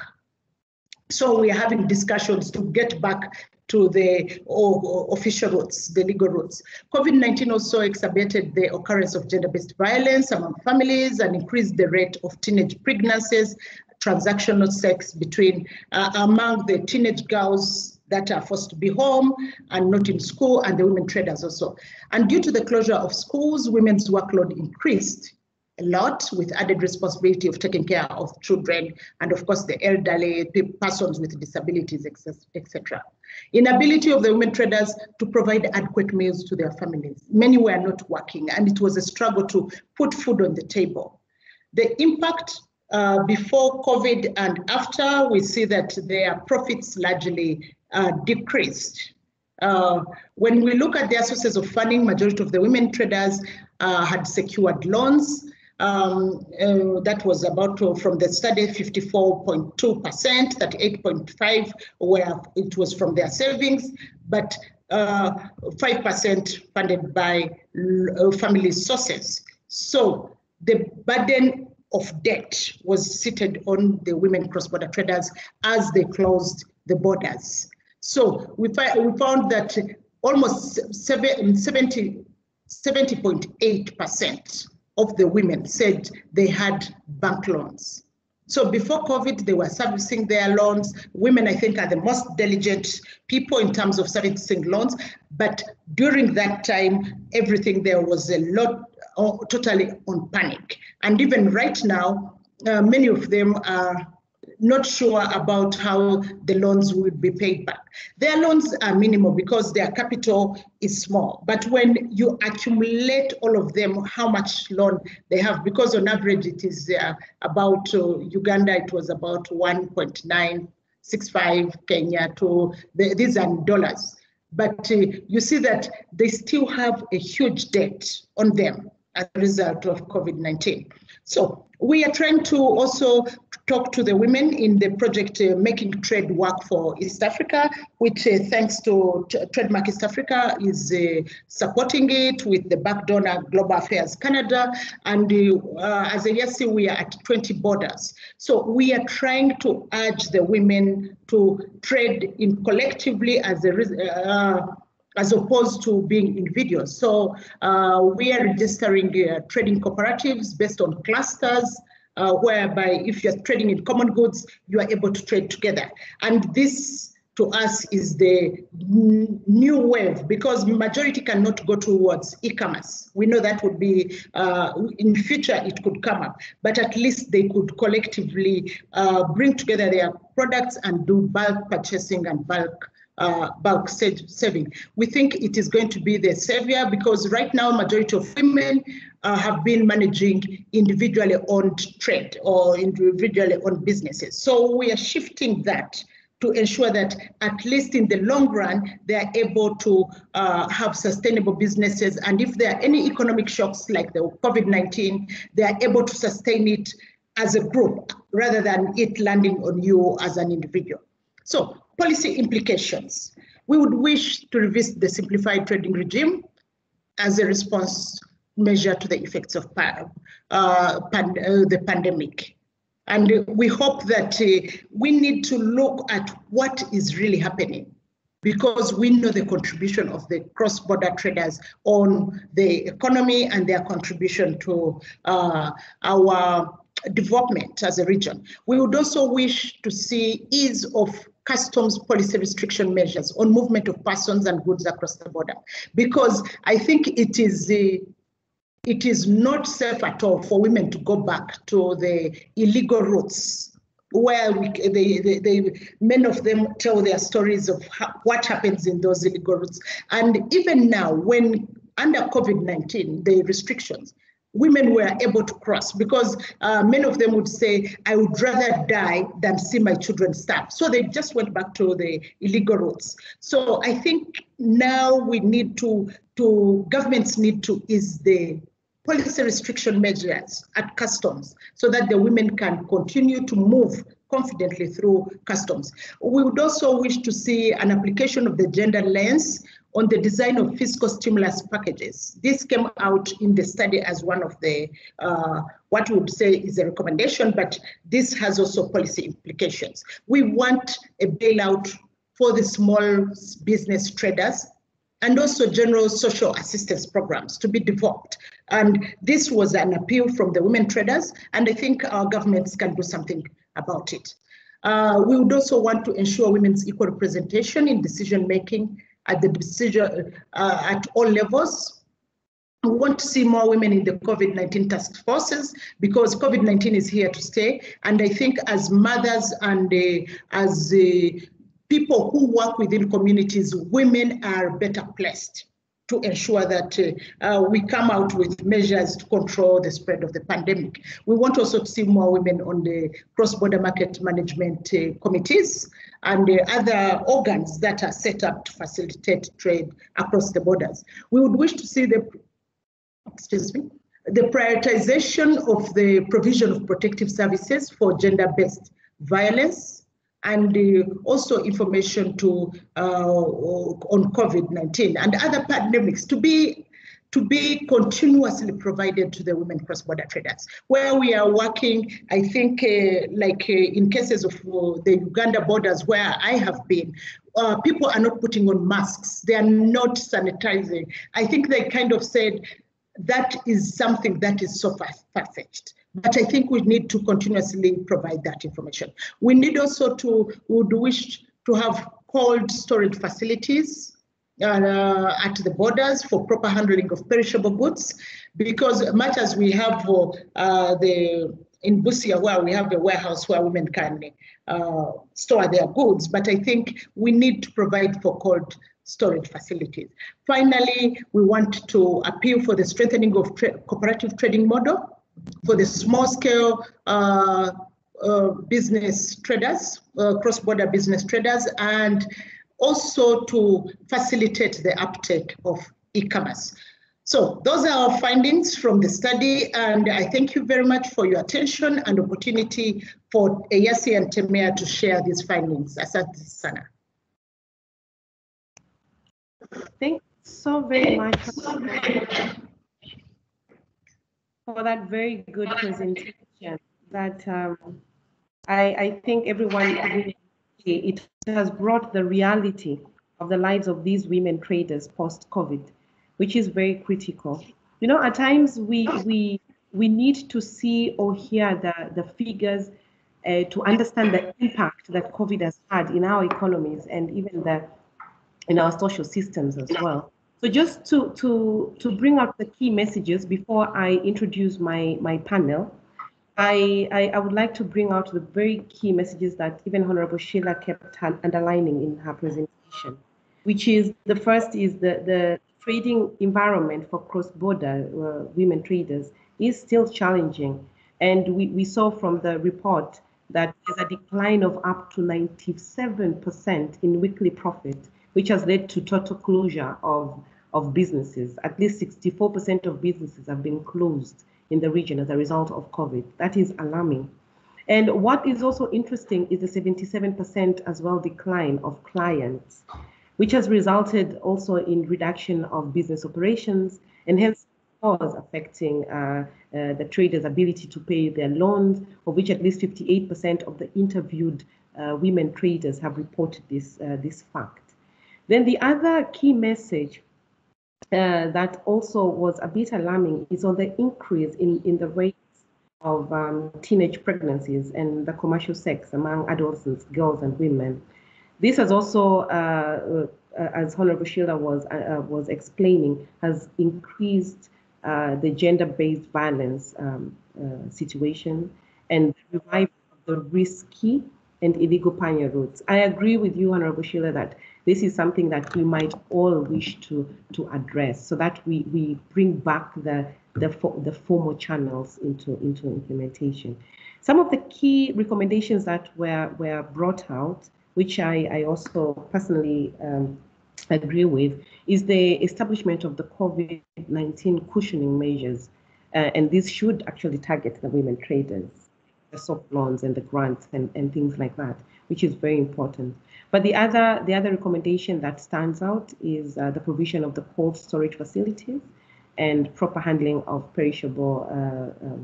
So we are having discussions to get back to the official routes, the legal routes. COVID-19 also exacerbated the occurrence of gender-based violence among families and increased the rate of teenage pregnancies, transactional sex between among the teenage girls that are forced to be home and not in school, and the women traders also. And due to the closure of schools, women's workload increased a lot, with added responsibility of taking care of children and of course the elderly, persons with disabilities, etc. Inability of the women traders to provide adequate meals to their families. Many were not working, and it was a struggle to put food on the table. The impact before COVID and after, we see that their profits largely decreased. When we look at their sources of funding, majority of the women traders had secured loans. That was about, from the study, 54.2%, 38.5% where it was from their savings, but 5% funded by family sources. So the burden of debt was seated on the women cross-border traders as they closed the borders. So we found that almost 70.8% of the women said they had bank loans. So before COVID, they were servicing their loans. Women, I think, are the most diligent people in terms of servicing loans. But during that time, everything there was a lot, totally on panic. And even right now, many of them are not sure about how the loans will be paid back. Their loans are minimal because their capital is small. But when you accumulate all of them, how much loan they have, because on average it is about Uganda, it was about 1.965 Kenya to, these are dollars. But you see that they still have a huge debt on them as a result of COVID-19. So we are trying to also talk to the women in the project Making Trade Work for East Africa, which thanks to TradeMark East Africa is supporting it with the back donor Global Affairs Canada. And as a YESI, we are at 20 borders. So we are trying to urge the women to trade in collectively as opposed to being individuals. So we are registering trading cooperatives based on clusters, whereby if you're trading in common goods, you are able to trade together. And this, to us, is the new wave, because majority cannot go towards e-commerce. We know that would be, in future, it could come up, but at least they could collectively bring together their products and do bulk purchasing and bulk saving. We think it is going to be the savior, because right now majority of women have been managing individually owned trade or individually owned businesses. So we are shifting that to ensure that at least in the long run, they are able to have sustainable businesses. And if there are any economic shocks like the COVID-19, they are able to sustain it as a group rather than it landing on you as an individual. So policy implications. We would wish to revisit the simplified trading regime as a response measure to the effects of the pandemic. And we hope that we need to look at what is really happening, because we know the contribution of the cross-border traders on the economy and their contribution to our development as a region. We would also wish to see ease of customs policy restriction measures on movement of persons and goods across the border, because I think it is not safe at all for women to go back to the illegal routes, where many of them tell their stories of what happens in those illegal routes. And even now, when under COVID-19, the restrictions, women were able to cross, because many of them would say, I would rather die than see my children starve. So they just went back to the illegal routes. So I think now we need governments need to ease the policy restriction measures at customs so that the women can continue to move confidently through customs. We would also wish to see an application of the gender lens on the design of fiscal stimulus packages. This came out in the study as one of the, what we would say is a recommendation, but this has also policy implications. We want a bailout for the small business traders and also general social assistance programs to be developed. And this was an appeal from the women traders, and I think our governments can do something about it. We would also want to ensure women's equal representation in decision-making at the decision at all levels. We want to see more women in the COVID-19 task forces because COVID-19 is here to stay. And I think as mothers and as people who work within communities, women are better placed to ensure that we come out with measures to control the spread of the pandemic. We want also to see more women on the cross-border market management committees and other organs that are set up to facilitate trade across the borders. We would wish to see the prioritization of the provision of protective services for gender-based violence, and also information to on COVID-19 and other pandemics to be continuously provided to the women cross-border traders. Where we are working, I think in cases of the Uganda borders where I have been, people are not putting on masks, they are not sanitizing. I think they kind of said that is something that is so far-fetched. But I think we need to continuously provide that information. We need also would wish to have cold storage facilities at the borders for proper handling of perishable goods, because much as we have in Busia where we have the warehouse where women can store their goods, but I think we need to provide for cold storage facilities. Finally, we want to appeal for the strengthening of cooperative trading model for the small-scale business traders, cross-border business traders, and also to facilitate the uptake of e-commerce. So those are our findings from the study, and I thank you very much for your attention and opportunity for EAC and TMEA to share these findings. Asante sana. Thank you so very much for that very good presentation that I think everyone, it has brought the reality of the lives of these women traders post-COVID, which is very critical. You know, at times we need to see or hear the figures to understand the impact that COVID has had in our economies and even in our social systems as well. So just to bring out the key messages before I introduce my panel, I would like to bring out the very key messages that even Honorable Sheila kept underlining in her presentation, which is the first is the trading environment for cross-border women traders is still challenging. And we saw from the report that there's a decline of up to 97% in weekly profit, which has led to total closure of businesses. At least 64% of businesses have been closed in the region as a result of COVID. That is alarming. And what is also interesting is the 77% as well decline of clients, which has resulted also in reduction of business operations and hence cause affecting the traders' ability to pay their loans, of which at least 58% of the interviewed women traders have reported this fact. Then the other key message that also was a bit alarming is on the increase in the rates of teenage pregnancies and the commercial sex among adolescents, girls and women. This has also, as Honorable Sheila was explaining, has increased the gender-based violence situation and the revival of the risky and illegal pioneer routes. I agree with you, Honorable Sheila, that this is something that we might all wish to address, so that we bring back the formal channels into implementation. Some of the key recommendations that were brought out, which I also personally agree with, is the establishment of the COVID-19 cushioning measures, and this should actually target the women traders. the soft loans and the grants and things like that, which is very important. But the other recommendation that stands out is the provision of the cold storage facilities and proper handling of perishable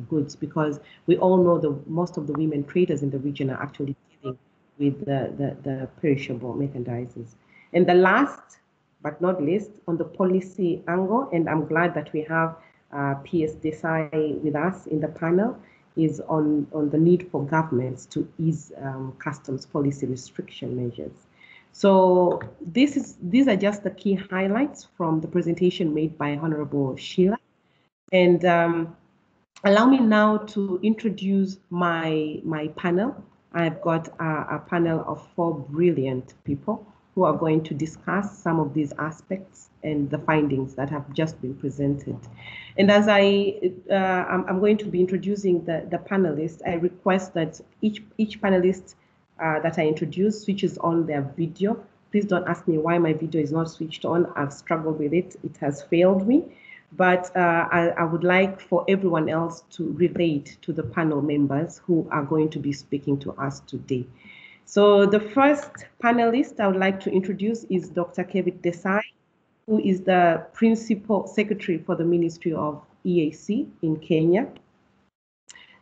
goods, because we all know most of the women traders in the region are actually dealing with the perishable merchandises. And the last but not least, on the policy angle, and I'm glad that we have PS Desai with us in the panel, is on the need for governments to ease customs policy restriction measures. So these are just the key highlights from the presentation made by Honorable Sheila. And allow me now to introduce my panel. I've got a panel of 4 brilliant people who are going to discuss some of these aspects and the findings that have just been presented. And as I'm going to be introducing the panelists, I request that each panelist that I introduce switches on their video. Please don't ask me why my video is not switched on. I've struggled with it. It has failed me. But I would like for everyone else to relate to the panel members who are going to be speaking to us today. So the first panelist I would like to introduce is Dr. Kevin Desai, who is the Principal Secretary for the Ministry of EAC in Kenya.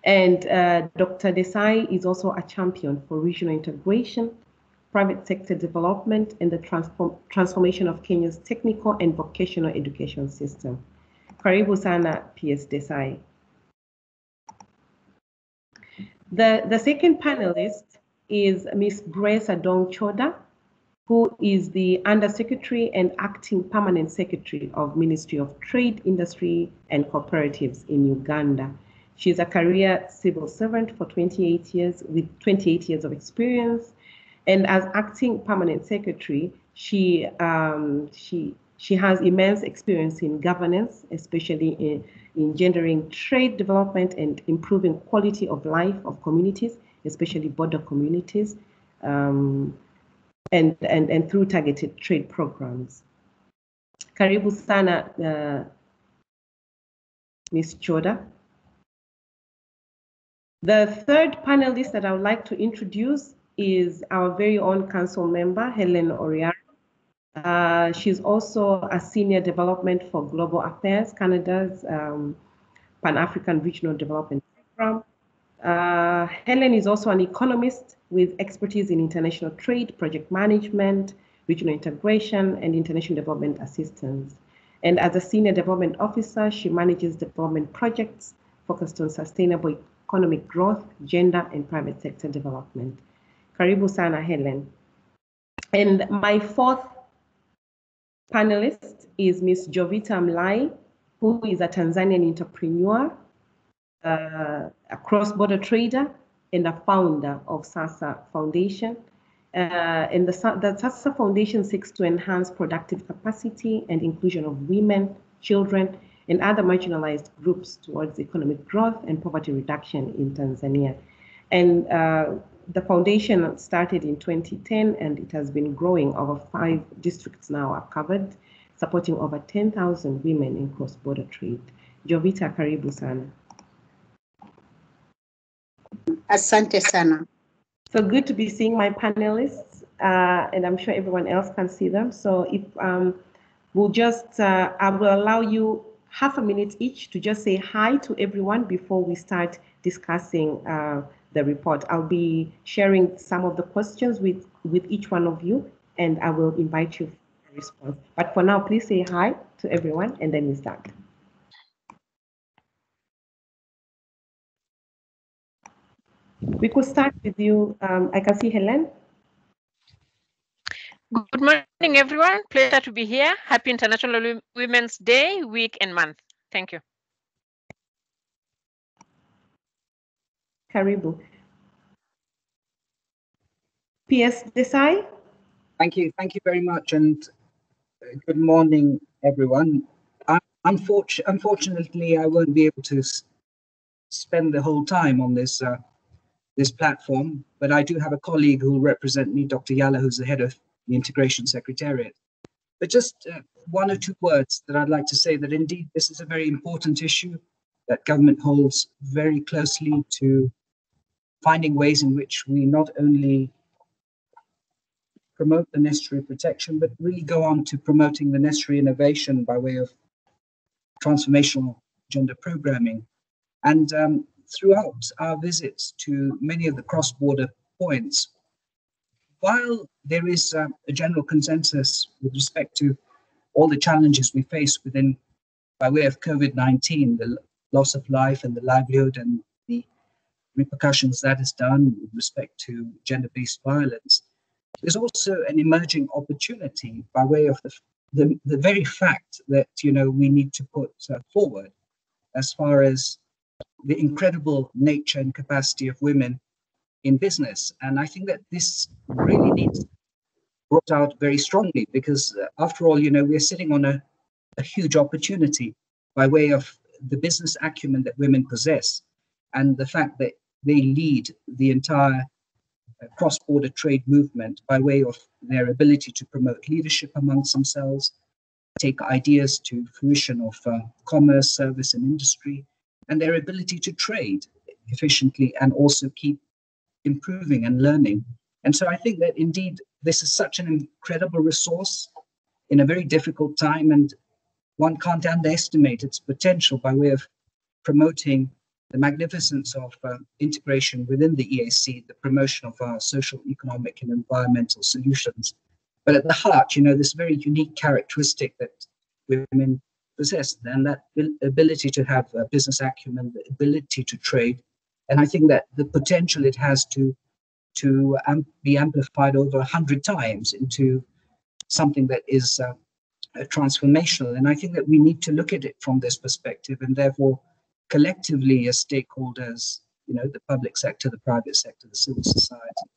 And Dr. Desai is also a champion for regional integration, private sector development, and the transformation of Kenya's technical and vocational education system. Karibu sana, PS Desai. The second panelist is Ms. Grace Adong Choda, who is the Undersecretary and Acting Permanent Secretary of Ministry of Trade, Industry and Cooperatives in Uganda. She is a career civil servant for 28 years with 28 years of experience. And as Acting Permanent Secretary, she has immense experience in governance, especially in gendering trade development and improving quality of life of communities, especially border communities, and through targeted trade programs. Karibu sana, Ms. Choda. The third panelist that I would like to introduce is our very own council member, Helen Oriaro. She's also a Senior Development for Global Affairs, Canada's Pan-African Regional Development Program. Helen is also an economist with expertise in international trade, project management, regional integration, and international development assistance. And as a Senior Development Officer, she manages development projects focused on sustainable economic growth, gender, and private sector development. Karibu sana, Helen. And my fourth panelist is Ms. Jovita Mlai, who is a Tanzanian entrepreneur, a cross-border trader, and a founder of SASA Foundation. And the SASA Foundation seeks to enhance productive capacity and inclusion of women, children, and other marginalized groups towards economic growth and poverty reduction in Tanzania. And the foundation started in 2010, and it has been growing. Over 5 districts now are covered, supporting over 10,000 women in cross-border trade. Jovita, karibu sana. Asante sana. So good to be seeing my panelists, and I'm sure everyone else can see them. So if we'll just, I will allow you half a minute each to just say hi to everyone before we start discussing the report. I'll be sharing some of the questions with each one of you, and I will invite you for a response. But for now, please say hi to everyone, and then we start. We could start with you. I can see Helen. Good morning, everyone. Pleasure to be here. Happy International Women's Day, week and month. Thank you. Karibu. PS Desai. Thank you very much, and good morning, everyone. Unfortunately, I won't be able to spend the whole time on this this platform, but I do have a colleague who will represent me, Dr. Yala, who's the head of the Integration Secretariat. But just 1 or 2 words that I'd like to say, that indeed this is a very important issue that government holds very closely to finding ways in which we not only promote the necessary protection, but really go on to promoting the necessary innovation by way of transformational gender programming. And throughout our visits to many of the cross-border points, while there is a general consensus with respect to all the challenges we face within, by way of COVID-19, the loss of life and the livelihood and the repercussions that has done with respect to gender-based violence, there's also an emerging opportunity by way of the very fact that, you know, we need to put forward as far as the incredible nature and capacity of women in business. And I think that this really needs brought out very strongly, because after all, you know, we're sitting on a huge opportunity by way of the business acumen that women possess and the fact that they lead the entire cross-border trade movement by way of their ability to promote leadership amongst themselves, take ideas to fruition of commerce, service, and industry, and their ability to trade efficiently and also keep improving and learning. And so I think that indeed this is such an incredible resource in a very difficult time, and one can't underestimate its potential by way of promoting the magnificence of integration within the EAC, the promotion of our social, economic, and environmental solutions. But at the heart, you know, this very unique characteristic that women possess, and that ability to have a business acumen, the ability to trade. And I think that the potential it has to be amplified over 100 times into something that is transformational. And I think that we need to look at it from this perspective, and therefore collectively as stakeholders, you know, the public sector, the private sector, the civil society,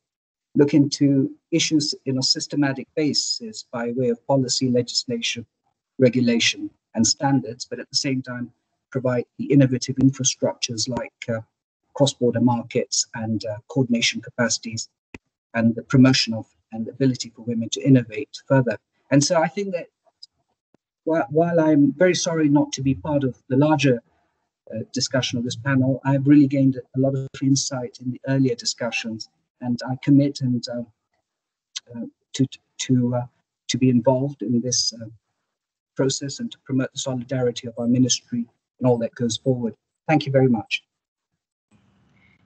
look into issues in a systematic basis by way of policy, legislation, regulation, and standards, but at the same time provide the innovative infrastructures like cross-border markets and coordination capacities and the promotion of and the ability for women to innovate further. And so I think that while I'm very sorry not to be part of the larger discussion of this panel, I've really gained a lot of insight in the earlier discussions, and I commit and to be involved in this process and to promote the solidarity of our ministry and all that goes forward. Thank you very much.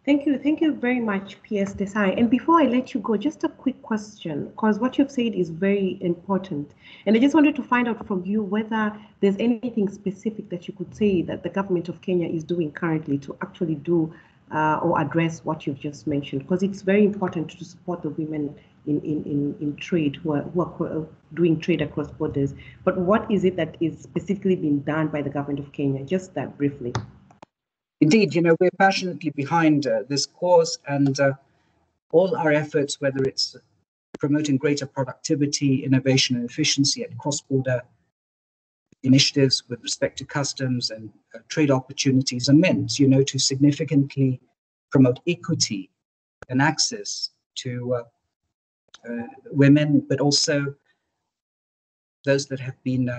Thank you very much, PS Desai. And before I let you go, just a quick question, because what you've said is very important. And I just wanted to find out from you whether there's anything specific that you could say that the government of Kenya is doing currently to actually do or address what you've just mentioned, because it's very important to support the women in trade who are doing trade across borders. But what is it that is specifically being done by the government of Kenya? Just that briefly. Indeed, you know, we're passionately behind this cause, and all our efforts, whether it's promoting greater productivity, innovation, and efficiency at cross-border initiatives with respect to customs and trade opportunities, are meant, you know, to significantly promote equity and access to women, but also those that have been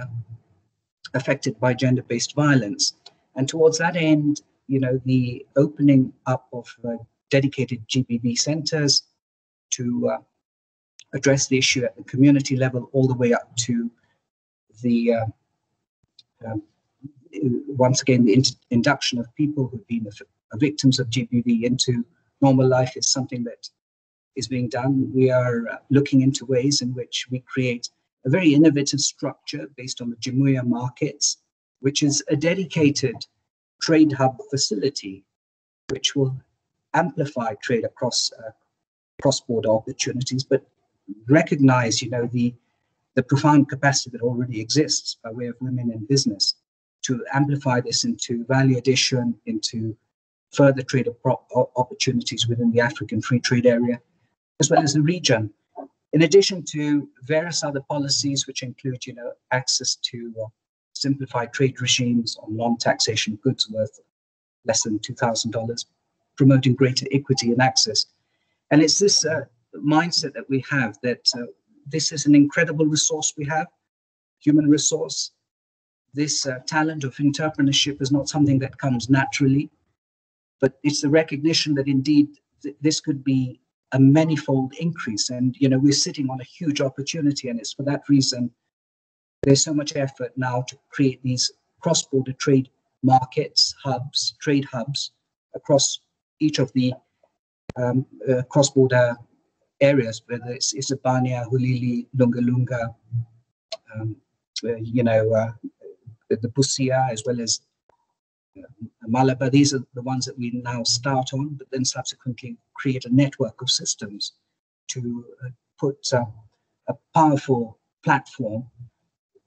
affected by gender-based violence. And towards that end, you know, the opening up of dedicated GBV centers to address the issue at the community level, all the way up to the, once again, the induction of people who've been victims of GBV into normal life is something that is being done. We are looking into ways in which we create a very innovative structure based on the TMEA markets, which is a dedicated trade hub facility, which will amplify trade across cross-border opportunities, but recognize, you know, the profound capacity that already exists by way of women in business to amplify this into value addition, into further trade opportunities within the African Free Trade Area, as well as the region. In addition to various other policies, which include, you know, access to simplified trade regimes on non-taxation goods worth less than $2,000, promoting greater equity and access. And it's this mindset that we have that this is an incredible resource we have, human resource. This talent of entrepreneurship is not something that comes naturally, but it's the recognition that indeed this could be a manifold increase. And, you know, we're sitting on a huge opportunity, and it's for that reason there's so much effort now to create these cross-border trade markets, hubs, trade hubs across each of the cross-border areas, whether it's Isebania, Hulili, Lunga, the Busia, as well as Malaba. These are the ones that we now start on, but then subsequently create a network of systems to put a powerful platform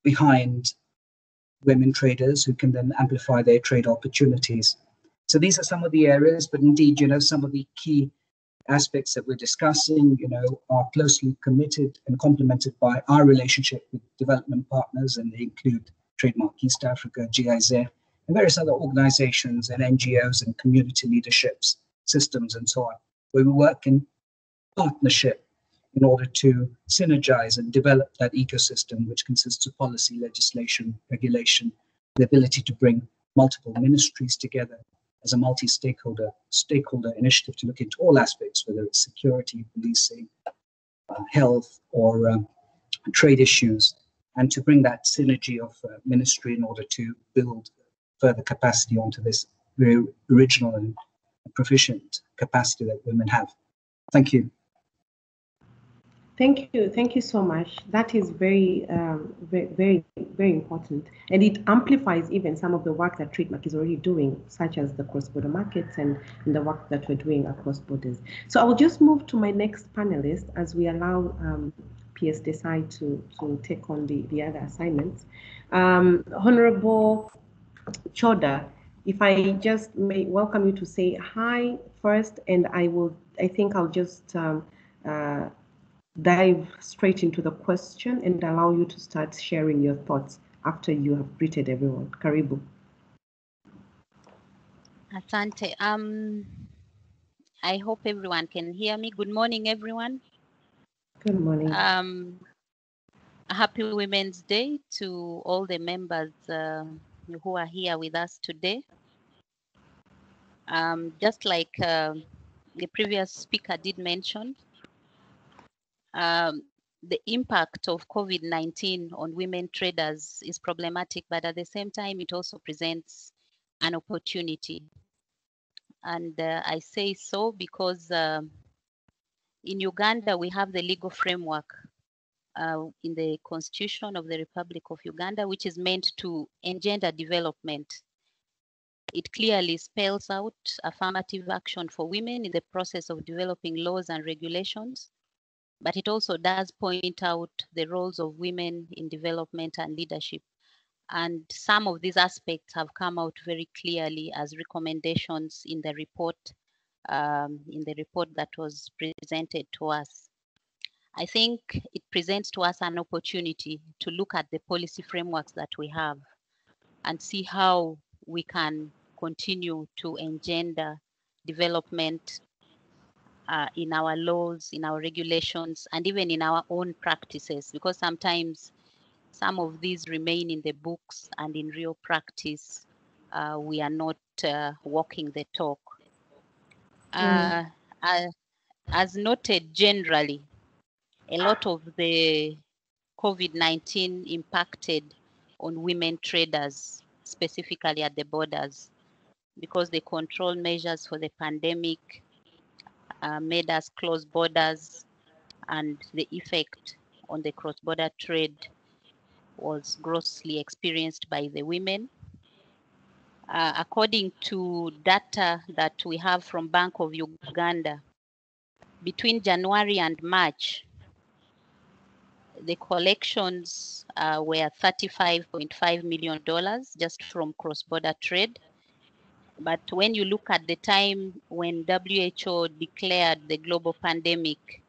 behind women traders who can then amplify their trade opportunities. So these are some of the areas, but indeed, you know, some of the key aspects that we're discussing, you know, are closely committed and complemented by our relationship with development partners, and they include TradeMark East Africa, GIZ, and various other organizations and NGOs and community leaderships, systems, and so on, where we work in partnership in order to synergize and develop that ecosystem, which consists of policy, legislation, regulation, the ability to bring multiple ministries together as a multi-stakeholder initiative to look into all aspects, whether it's security, policing, health, or trade issues, and to bring that synergy of ministry in order to build further capacity onto this very original and proficient capacity that women have. Thank you. Thank you so much. That is very important, and it amplifies even some of the work that TradeMark is already doing, such as the cross-border markets and the work that we're doing across borders. So I will just move to my next panelist as we allow PS Desai to take on the other assignments. Honorable Choda, if I just may welcome you to say hi first, and I think I'll just dive straight into the question and allow you to start sharing your thoughts after you have greeted everyone. Karibu. Asante. I hope everyone can hear me. Good morning, everyone. Good morning. Happy Women's Day to all the members who are here with us today. Just like the previous speaker did mention, the impact of COVID-19 on women traders is problematic, but at the same time, it also presents an opportunity. And I say so because in Uganda, we have the legal framework in the Constitution of the Republic of Uganda, which is meant to engender development. It clearly spells out affirmative action for women in the process of developing laws and regulations, but it also does point out the roles of women in development and leadership. And some of these aspects have come out very clearly as recommendations in the report that was presented to us. I think it presents to us an opportunity to look at the policy frameworks that we have and see how we can continue to engender development in our laws, in our regulations, and even in our own practices, because sometimes some of these remain in the books and in real practice, we are not walking the talk. As noted generally, a lot of the COVID-19 impacted on women traders, specifically at the borders, because the control measures for the pandemic made us close borders, and the effect on the cross-border trade was grossly experienced by the women. According to data that we have from Bank of Uganda, between January and March, the collections were $35.5 million just from cross-border trade. But when you look at the time when WHO declared the global pandemic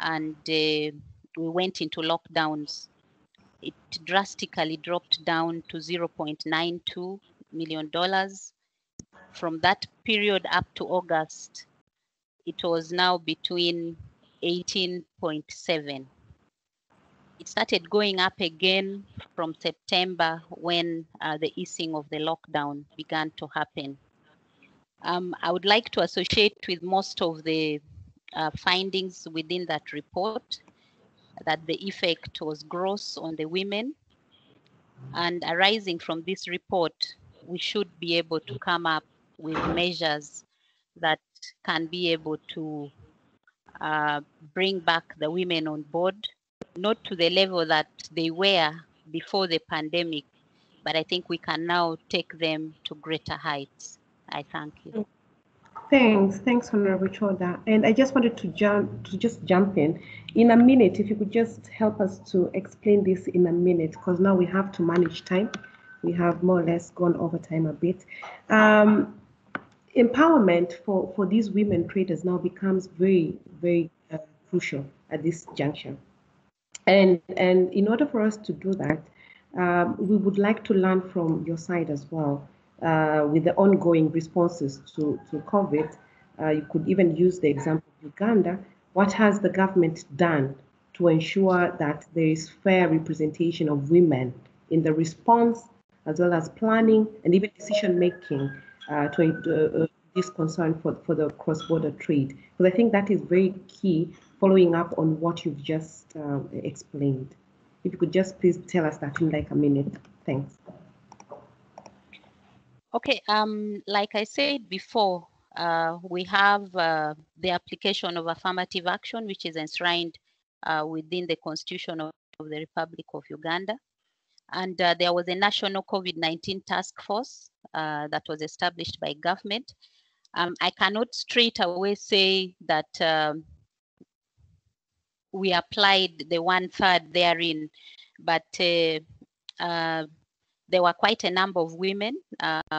and we went into lockdowns, it drastically dropped down to $0.92 million. From that period up to August, it was now between 18.7. It started going up again from September when the easing of the lockdown began to happen. I would like to associate with most of the findings within that report, that the effect was gross on the women. And arising from this report, we should be able to come up with measures that can be able to bring back the women on board, not to the level that they were before the pandemic, but I think we can now take them to greater heights. I thank you. Thanks, Honorable Choda. And I just wanted to jump in a minute. If you could just help us to explain this in a minute, because now we have to manage time. We have more or less gone over time a bit. Empowerment for these women traders now becomes very, very crucial at this juncture. And in order for us to do that, we would like to learn from your side as well. With the ongoing responses to COVID, you could even use the example of Uganda. What has the government done to ensure that there is fair representation of women in the response, as well as planning and even decision making to this concern for the cross-border trade? Because I think that is very key, following up on what you've just explained. If you could just please tell us that in like a minute. Thanks. Okay, like I said before, we have the application of affirmative action, which is enshrined within the Constitution of the Republic of Uganda. And there was a national COVID-19 task force that was established by government. I cannot straight away say that we applied the 1/3 therein, but there were quite a number of women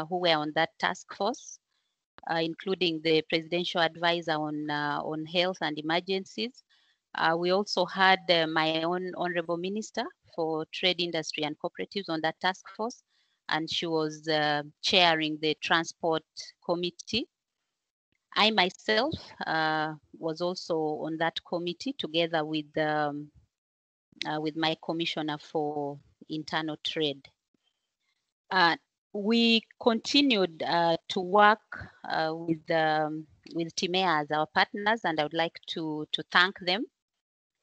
who were on that task force, including the presidential advisor on health and emergencies. We also had my own honorable minister for trade, industry and cooperatives on that task force, and she was chairing the transport committee. I myself was also on that committee together with my commissioner for internal trade. We continued to work with TMEA as our partners, and I would like to thank them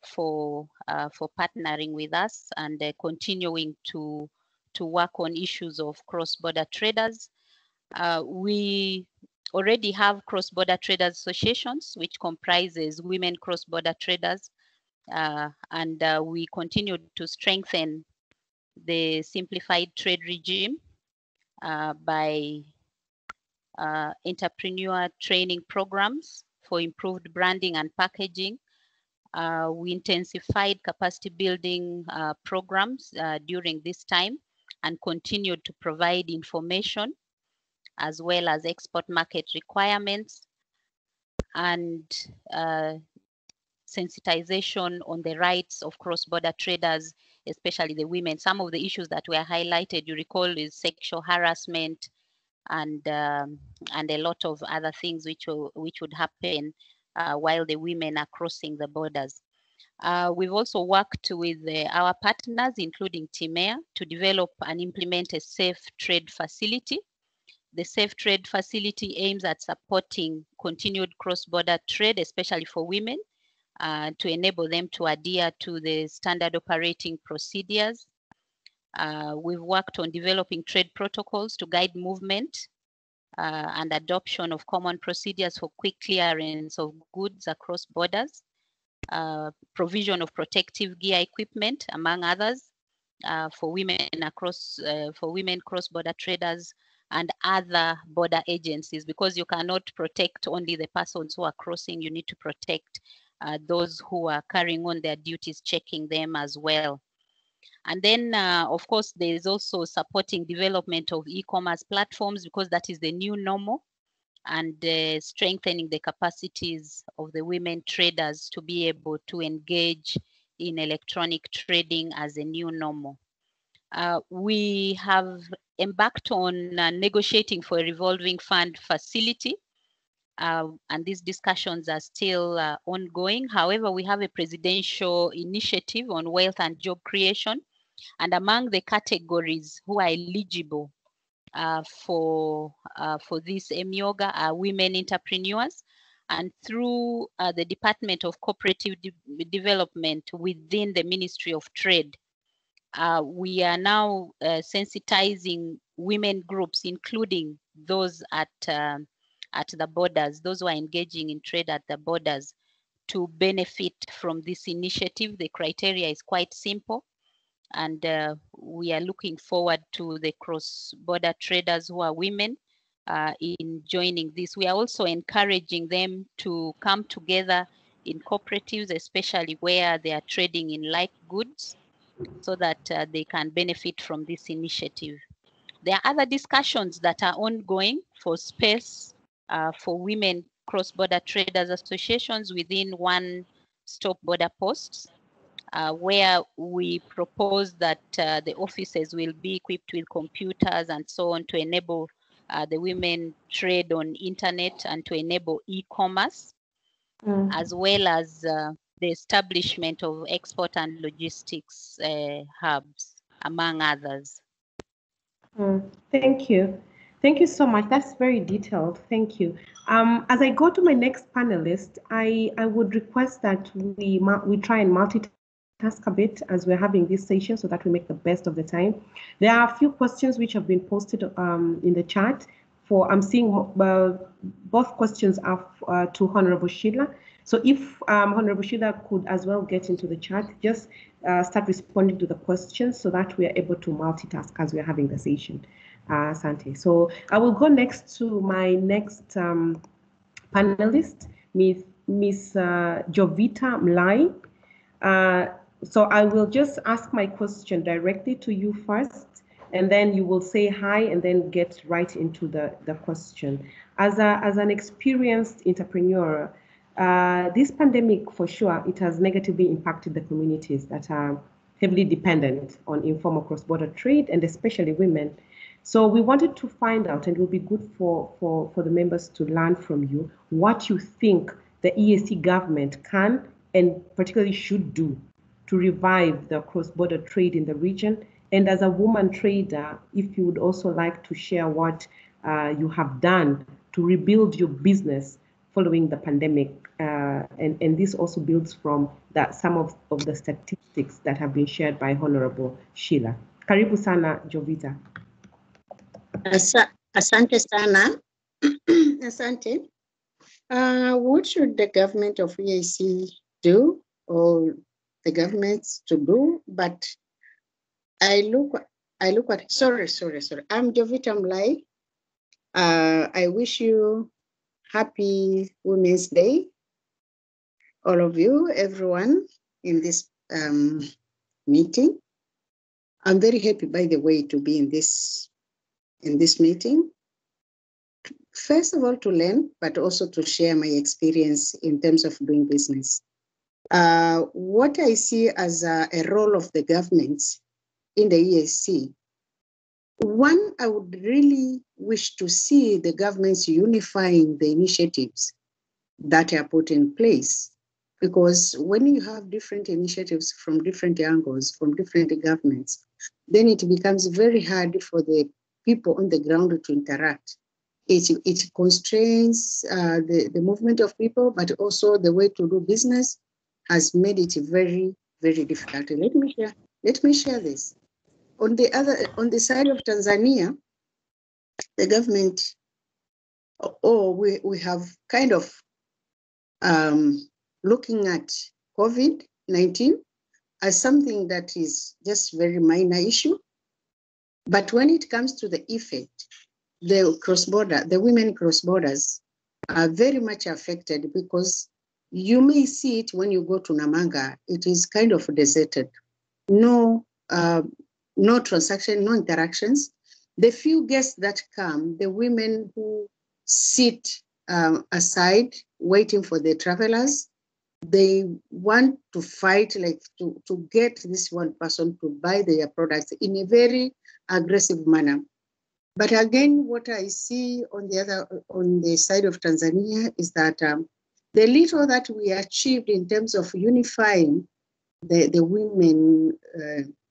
for partnering with us and continuing to work on issues of cross-border traders. We already have cross-border traders associations, which comprises women cross-border traders, and we continued to strengthen the simplified trade regime by entrepreneur training programs for improved branding and packaging. We intensified capacity building programs during this time and continued to provide information as well as export market requirements and sensitization on the rights of cross-border traders, especially the women. Some of the issues that were highlighted, you recall, is sexual harassment and a lot of other things which would happen while the women are crossing the borders. We've also worked with our partners, including TMEA, to develop and implement a safe trade facility. The Safe Trade Facility aims at supporting continued cross-border trade, especially for women, to enable them to adhere to the standard operating procedures. We've worked on developing trade protocols to guide movement and adoption of common procedures for quick clearance of goods across borders, provision of protective gear equipment, among others, for women cross-border traders and other border agencies, because you cannot protect only the persons who are crossing, you need to protect those who are carrying on their duties, checking them as well. And then, of course, there is also supporting development of e-commerce platforms, because that is the new normal, and strengthening the capacities of the women traders to be able to engage in electronic trading as a new normal. We have embarked on negotiating for a revolving fund facility, and these discussions are still ongoing. However, we have a presidential initiative on wealth and job creation, and among the categories who are eligible for this EMIOGA are women entrepreneurs. And through the Department of Cooperative Development within the Ministry of Trade, we are now sensitizing women groups, including those at the borders, those who are engaging in trade at the borders, to benefit from this initiative. The criteria is quite simple, and we are looking forward to the cross-border traders who are women in joining this. We are also encouraging them to come together in cooperatives, especially where they are trading in like goods, so that they can benefit from this initiative. There are other discussions that are ongoing for space for women cross-border traders associations within one-stop border posts, where we propose that the offices will be equipped with computers and so on to enable the women trade on internet and to enable e-commerce, as well as the establishment of export and logistics hubs, among others. Thank you. Thank you so much. That's very detailed. Thank you. As I go to my next panelist, I would request that we try and multitask a bit as we're having this session so that we make the best of the time. There are a few questions which have been posted in the chat. I'm seeing both questions are to Honorable Sheila. So if Honorable Sheila could as well get into the chat, just start responding to the questions so that we are able to multitask as we're having the session. Asante. So I will go next to my next panelist, Miss Jovita Mlai. So I will just ask my question directly to you first, and then you will say hi and then get right into the question. As an experienced entrepreneur, this pandemic, for sure, it has negatively impacted the communities that are heavily dependent on informal cross-border trade, and especially women. So we wanted to find out, and it will be good for the members to learn from you, what you think the EAC government can and particularly should do to revive the cross-border trade in the region. And as a woman trader, if you would also like to share what you have done to rebuild your business following the pandemic. And this also builds from some of the statistics that have been shared by Honorable Sheila. Karibu sana, Jovita. Asante sana. Asante. What should the government of EAC do, or the governments to do? But I look at, sorry. I'm Jovita Mlai. I wish you happy Women's Day, all of you, everyone in this meeting. I'm very happy, by the way, to be in this meeting. First of all, to learn, but also to share my experience in terms of doing business. What I see as a role of the governments in the EAC, one, I would really wish to see the governments unifying the initiatives that are put in place. Because when you have different initiatives from different angles, from different governments, then it becomes very hard for the people on the ground to interact. It constrains the movement of people, but also the way to do business has made it very, very difficult. Let me share this. On the side of Tanzania, the government, we have kind of looking at COVID-19 as something that is just very minor issue. But when it comes to the effect, the women cross-borders are very much affected, because you may see it when you go to Namanga. It is kind of deserted. No transaction, no interactions. The few guests that come, the women who sit aside waiting for the travelers, they want to fight, like to get this one person to buy their products in a very aggressive manner. But again, what I see on the side of Tanzania is that the little that we achieved in terms of unifying the women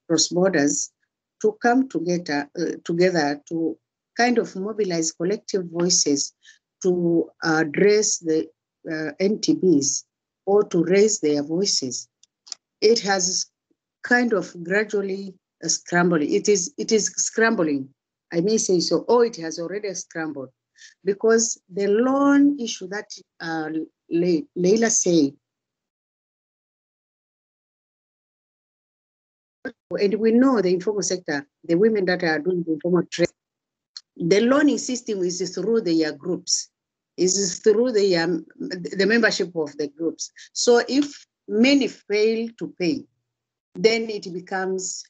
cross borders to come together to kind of mobilize collective voices to address the NTBs or to raise their voices, it has kind of gradually scrambled. It is scrambling, I may say so, or it has already scrambled, because the loan issue that Leila said, and we know the informal sector, the women that are doing the informal trade, the loaning system is through their groups, is through the membership of the groups. So if many fail to pay, then it becomes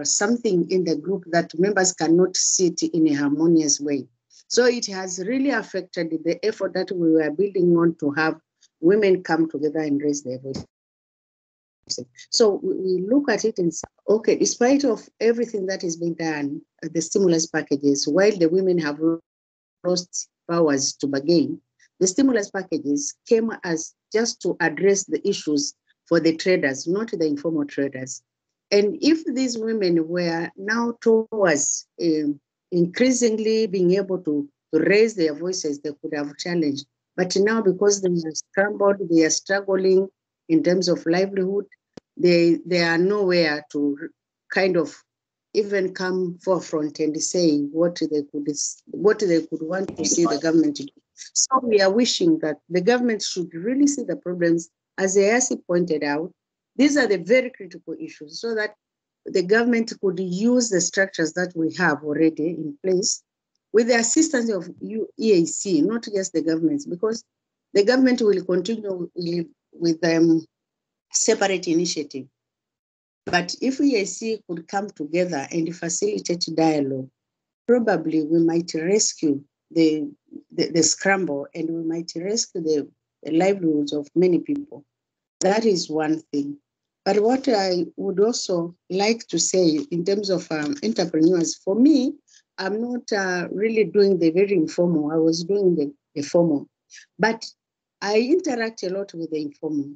something in the group that members cannot sit in a harmonious way. So it has really affected the effort that we were building on to have women come together and raise their voice. So we look at it and say, okay, despite of everything that is being done, the stimulus packages, while the women have lost powers to bargain, the stimulus packages came as just to address the issues for the traders, not the informal traders. And if these women were now towards increasingly being able to raise their voices, they could have challenged. But now, because they are scrambled, they are struggling in terms of livelihood, they are nowhere to kind of even come forefront and say what they could want to see the government do. So we are wishing that the government should really see the problems, as Ayasi pointed out. These are the very critical issues, so that the government could use the structures that we have already in place with the assistance of EAC, not just the governments, because the government will continue with separate initiative. But if EAC could come together and facilitate dialogue, probably we might rescue the scramble, and we might rescue the livelihoods of many people. That is one thing. But what I would also like to say in terms of entrepreneurs, for me, I'm not really doing the very informal. I was doing the formal, but I interact a lot with the informal.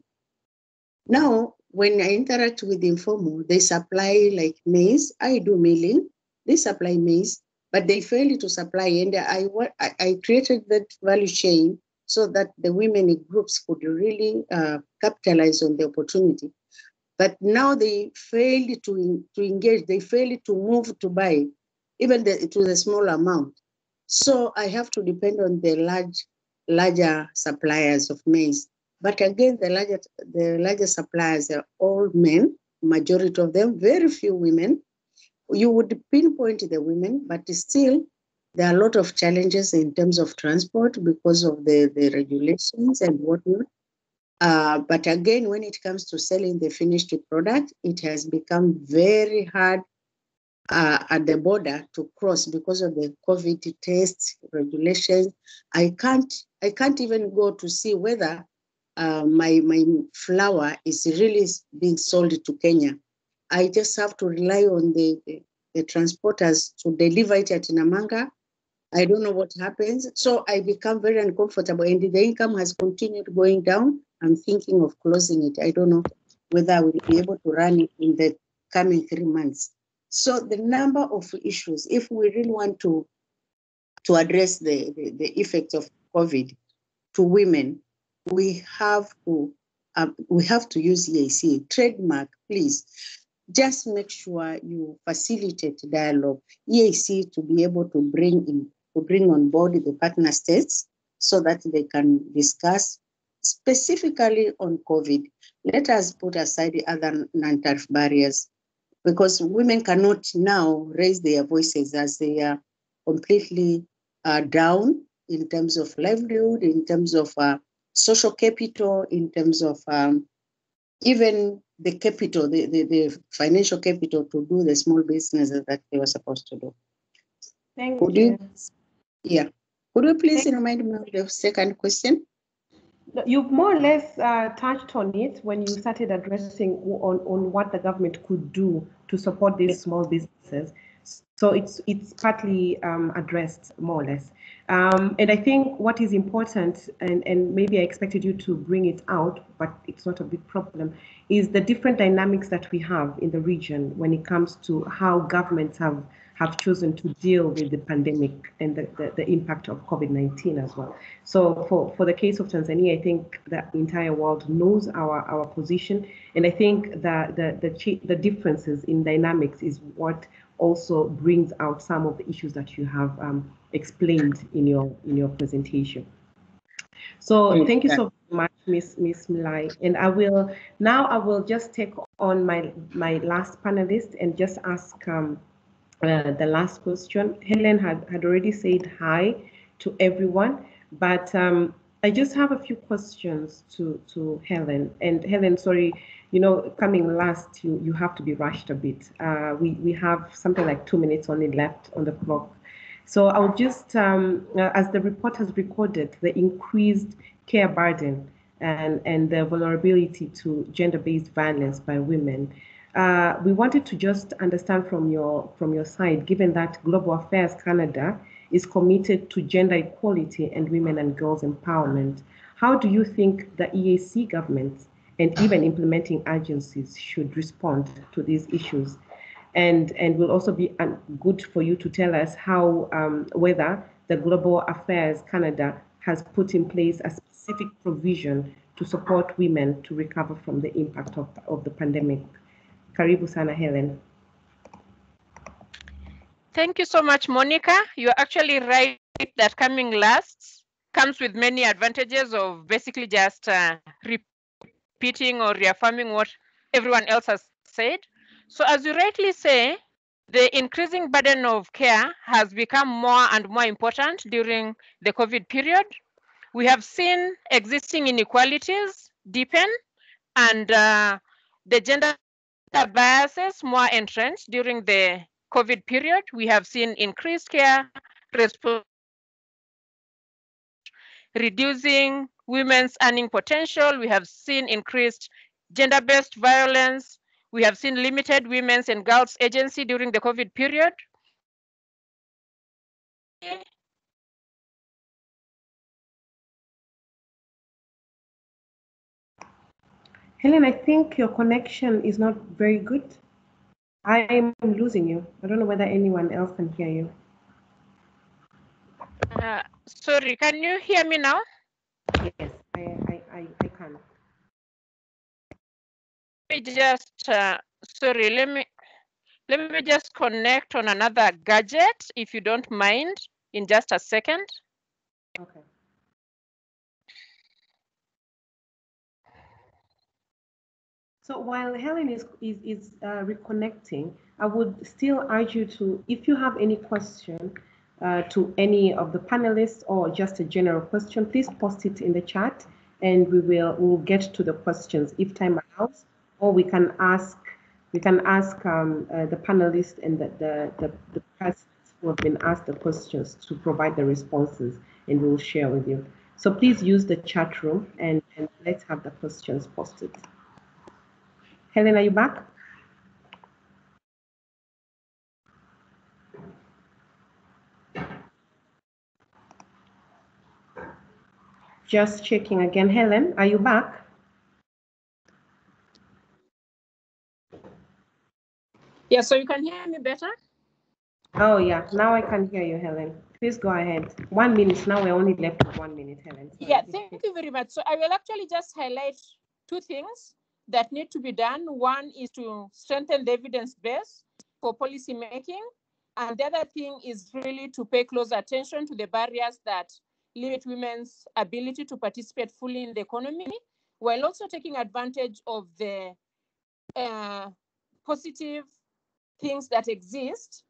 Now, when I interact with the informal, they supply like maize. I do milling. They supply maize, but they fail to supply. And I created that value chain so that the women in groups could really capitalize on the opportunity. But now they failed to engage. They failed to move to buy, even to the small amount. So I have to depend on the larger suppliers of maize. But again, the larger suppliers are all men, majority of them, very few women. You would pinpoint the women, but still there are a lot of challenges in terms of transport because of the regulations and whatnot. But again, when it comes to selling the finished product, it has become very hard at the border to cross because of the COVID test regulations. I can't even go to see whether my flour is really being sold to Kenya. I just have to rely on the transporters to deliver it at Namanga. I don't know what happens. So I become very uncomfortable, and the income has continued going down. I'm thinking of closing it. I don't know whether I will be able to run it in the coming 3 months. So the number of issues, if we really want to address the effects of COVID to women, we have to use EAC. TradeMark, please, just make sure you facilitate dialogue. EAC to be able to bring on board the partner states so that they can discuss specifically on COVID. Let us put aside the other non-tariff barriers, because women cannot now raise their voices as they are completely down in terms of livelihood, in terms of social capital, in terms of even the capital, the financial capital to do the small businesses that they were supposed to do. Thank Could you. Yeah. Could you please remind me of the second question? You've more or less touched on it when you started addressing on what the government could do to support these small businesses. So it's partly addressed more or less. And I think what is important, and maybe I expected you to bring it out, but it's not a big problem, is the different dynamics that we have in the region when it comes to how governments have have chosen to deal with the pandemic and the impact of COVID-19 as well. So for the case of Tanzania, I think the entire world knows our position, and I think that the differences in dynamics is what also brings out some of the issues that you have explained in your presentation. So thank you so much, Miss Milai. And I will just take on my last panelist and just ask the last question. Helen had already said hi to everyone, but I just have a few questions to Helen. And Helen, sorry, coming last, you have to be rushed a bit. We have something like 2 minutes only left on the clock. So I'll just, as the report has recorded, the increased care burden and the vulnerability to gender-based violence by women, we wanted to just understand from your side, given that Global Affairs Canada is committed to gender equality and women and girls empowerment, how do you think the EAC government and even implementing agencies should respond to these issues? And will also be good for you to tell us how, whether the Global Affairs Canada has put in place a specific provision to support women to recover from the impact of the pandemic. Karibu sana, Helen. Thank you so much, Monica. You're actually right that coming last comes with many advantages of basically just repeating or reaffirming what everyone else has said. So as you rightly say, the increasing burden of care has become more and more important during the COVID period. We have seen existing inequalities deepen and the gender biases more entrenched during the COVID period. We have seen increased care, reducing women's earning potential. We have seen increased gender-based violence. We have seen limited women's and girls' agency during the COVID period. Helen, I think your connection is not very good. I am losing you. I don't know whether anyone else can hear you. Sorry, can you hear me now? Yes, I can. Just sorry, let me just connect on another gadget, if you don't mind, in just a second. Okay. So while Helen is reconnecting, I would still urge you to, if you have any question to any of the panelists or just a general question, please post it in the chat, and we'll get to the questions if time allows, or we can ask the panelists and the persons who have been asked the questions to provide the responses, and we'll share with you. So please use the chat room and let's have the questions posted. Helen, are you back? Just checking again. Helen, are you back? Yeah, so you can hear me better? Oh, yeah. Now I can hear you, Helen. Please go ahead. 1 minute. Now we're only left with 1 minute, Helen. Sorry. Yeah, thank you very much. So I will actually just highlight two things that need to be done. One is to strengthen the evidence base for policy making. And the other thing is really to pay close attention to the barriers that limit women's ability to participate fully in the economy, while also taking advantage of the positive things that exist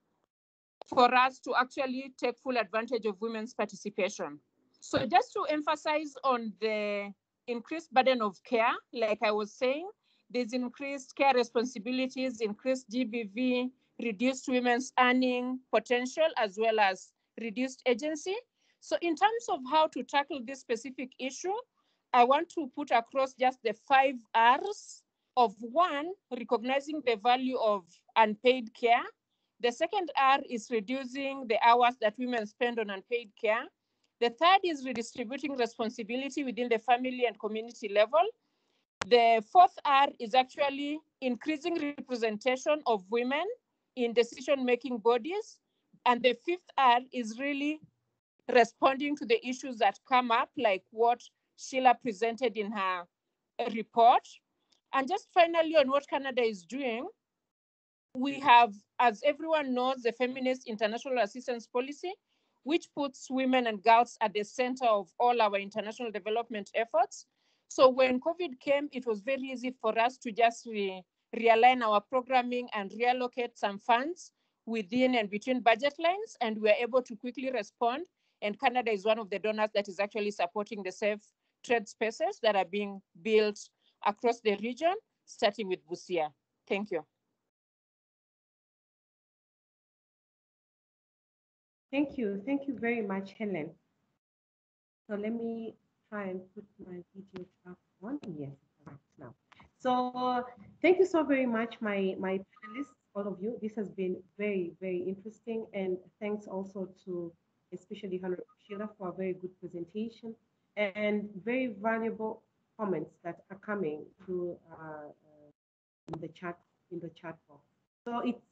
for us to actually take full advantage of women's participation. So just to emphasize on the increased burden of care, like I was saying, there's increased care responsibilities, increased GBV, reduced women's earning potential, as well as reduced agency. So in terms of how to tackle this specific issue, I want to put across just the 5 R's of 1, recognizing the value of unpaid care. The second R is reducing the hours that women spend on unpaid care. The third is redistributing responsibility within the family and community level. The fourth R is actually increasing representation of women in decision-making bodies. And the fifth R is really responding to the issues that come up, like what Sheila presented in her report. And just finally on what Canada is doing, we have, as everyone knows, the Feminist International Assistance Policy, which puts women and girls at the center of all our international development efforts. So when COVID came, it was very easy for us to just realign our programming and reallocate some funds within and between budget lines, and we were able to quickly respond. And Canada is one of the donors that is actually supporting the safe trade spaces that are being built across the region, starting with Busia. Thank you. Thank you. Thank you very much, Helen. So let me try and put my video back on. Yes, right now. So thank you so very much, my panelists, all of you. This has been very, very interesting. And thanks also to especially Honorable Sheila for a very good presentation and very valuable comments that are coming through in the chat box. So it's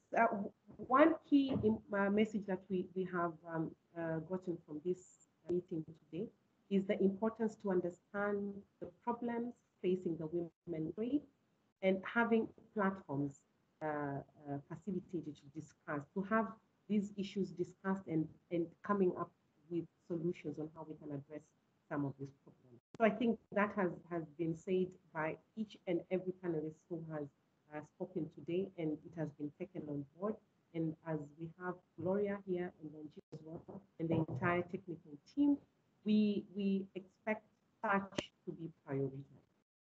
one key message that we have gotten from this meeting today is the importance to understand the problems facing the women trade and having platforms facilitated to discuss, to have these issues discussed and coming up with solutions on how we can address some of these problems. So I think that has been said by each and every panelist who has spoken today, and it has been taken on board. And as we have Gloria here and Ranjit as well, and the entire technical team, we expect such to be prioritized.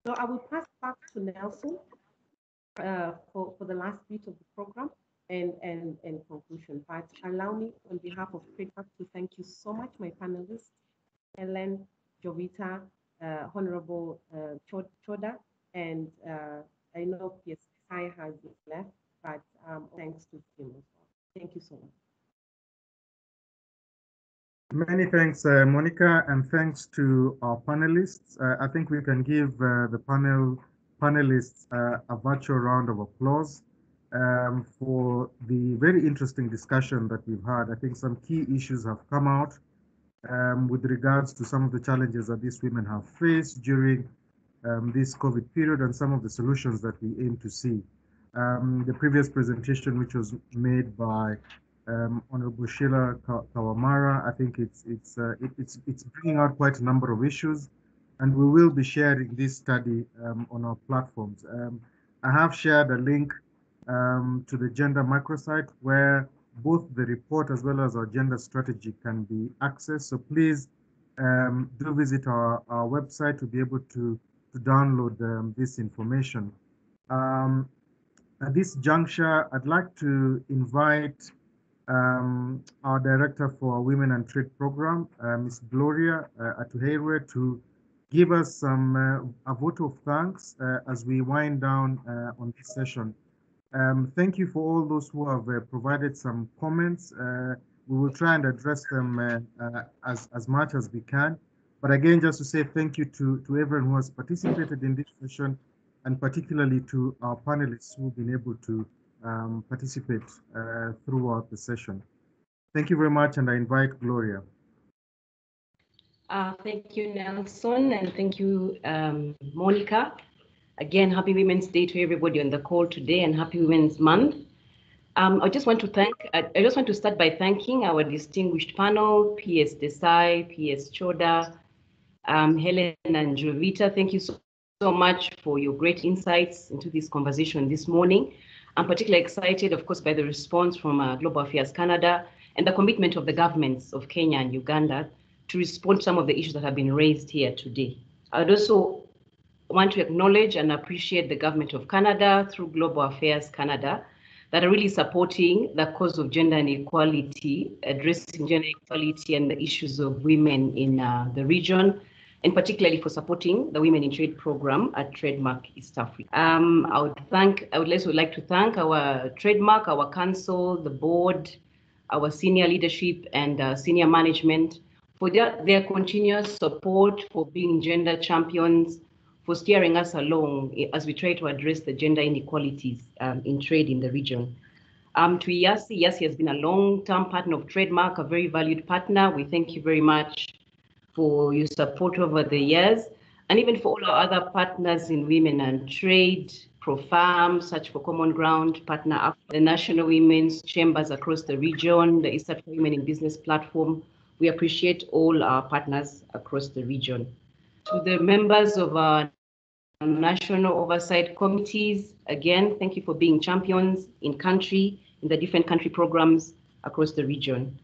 So I will pass back to Nelson for the last bit of the program and conclusion. But allow me, on behalf of TradeMark, to thank you so much, my panelists, Helen, Jovita, Honorable Choda, and I know PSI has left, but thanks to him as well. Thank you so much. Many thanks, Monica, and thanks to our panelists. I think we can give the panelists a virtual round of applause for the very interesting discussion that we've had. I think some key issues have come out with regards to some of the challenges that these women have faced during this COVID period and some of the solutions that we aim to see. The previous presentation, which was made by Honorable Sheila Kawamara, I think it's bringing out quite a number of issues, and we will be sharing this study on our platforms. I have shared a link to the gender microsite where both the report as well as our gender strategy can be accessed. So please do visit our website to be able to download this information. At this juncture, I'd like to invite our Director for Women and Trade Program, Ms. Gloria Atuheire, to give us a vote of thanks as we wind down on this session. Thank you for all those who have provided some comments. We will try and address them as much as we can. But again, just to say thank you to everyone who has participated in this session, and particularly to our panelists who've been able to participate throughout the session. Thank you very much, and I invite Gloria. Thank you, Nelson, and thank you, Monica. Again, happy Women's Day to everybody on the call today, and happy Women's Month. I just want to start by thanking our distinguished panel, PS Desai, PS Choda, Helen and Jovita. Thank you so much for your great insights into this conversation this morning. I'm particularly excited, of course, by the response from Global Affairs Canada and the commitment of the governments of Kenya and Uganda to respond to some of the issues that have been raised here today. I'd also want to acknowledge and appreciate the government of Canada through Global Affairs Canada that are really supporting the cause of gender inequality, addressing gender equality and the issues of women in the region, and particularly for supporting the Women in Trade program at TradeMark East Africa. I would also like to thank our TradeMark, our council, the board, our senior leadership and senior management for their continuous support, for being gender champions, for steering us along as we try to address the gender inequalities in trade in the region. To IASI, IASI has been a long-term partner of TradeMark, a very valued partner. We thank you very much for your support over the years, and even for all our other partners in Women and Trade, ProFarm, Search for Common Ground, Partner Up, the National Women's Chambers across the region, the East Africa Women in Business Platform. We appreciate all our partners across the region. To the members of our national oversight committees, again, thank you for being champions in country, in the different country programs across the region.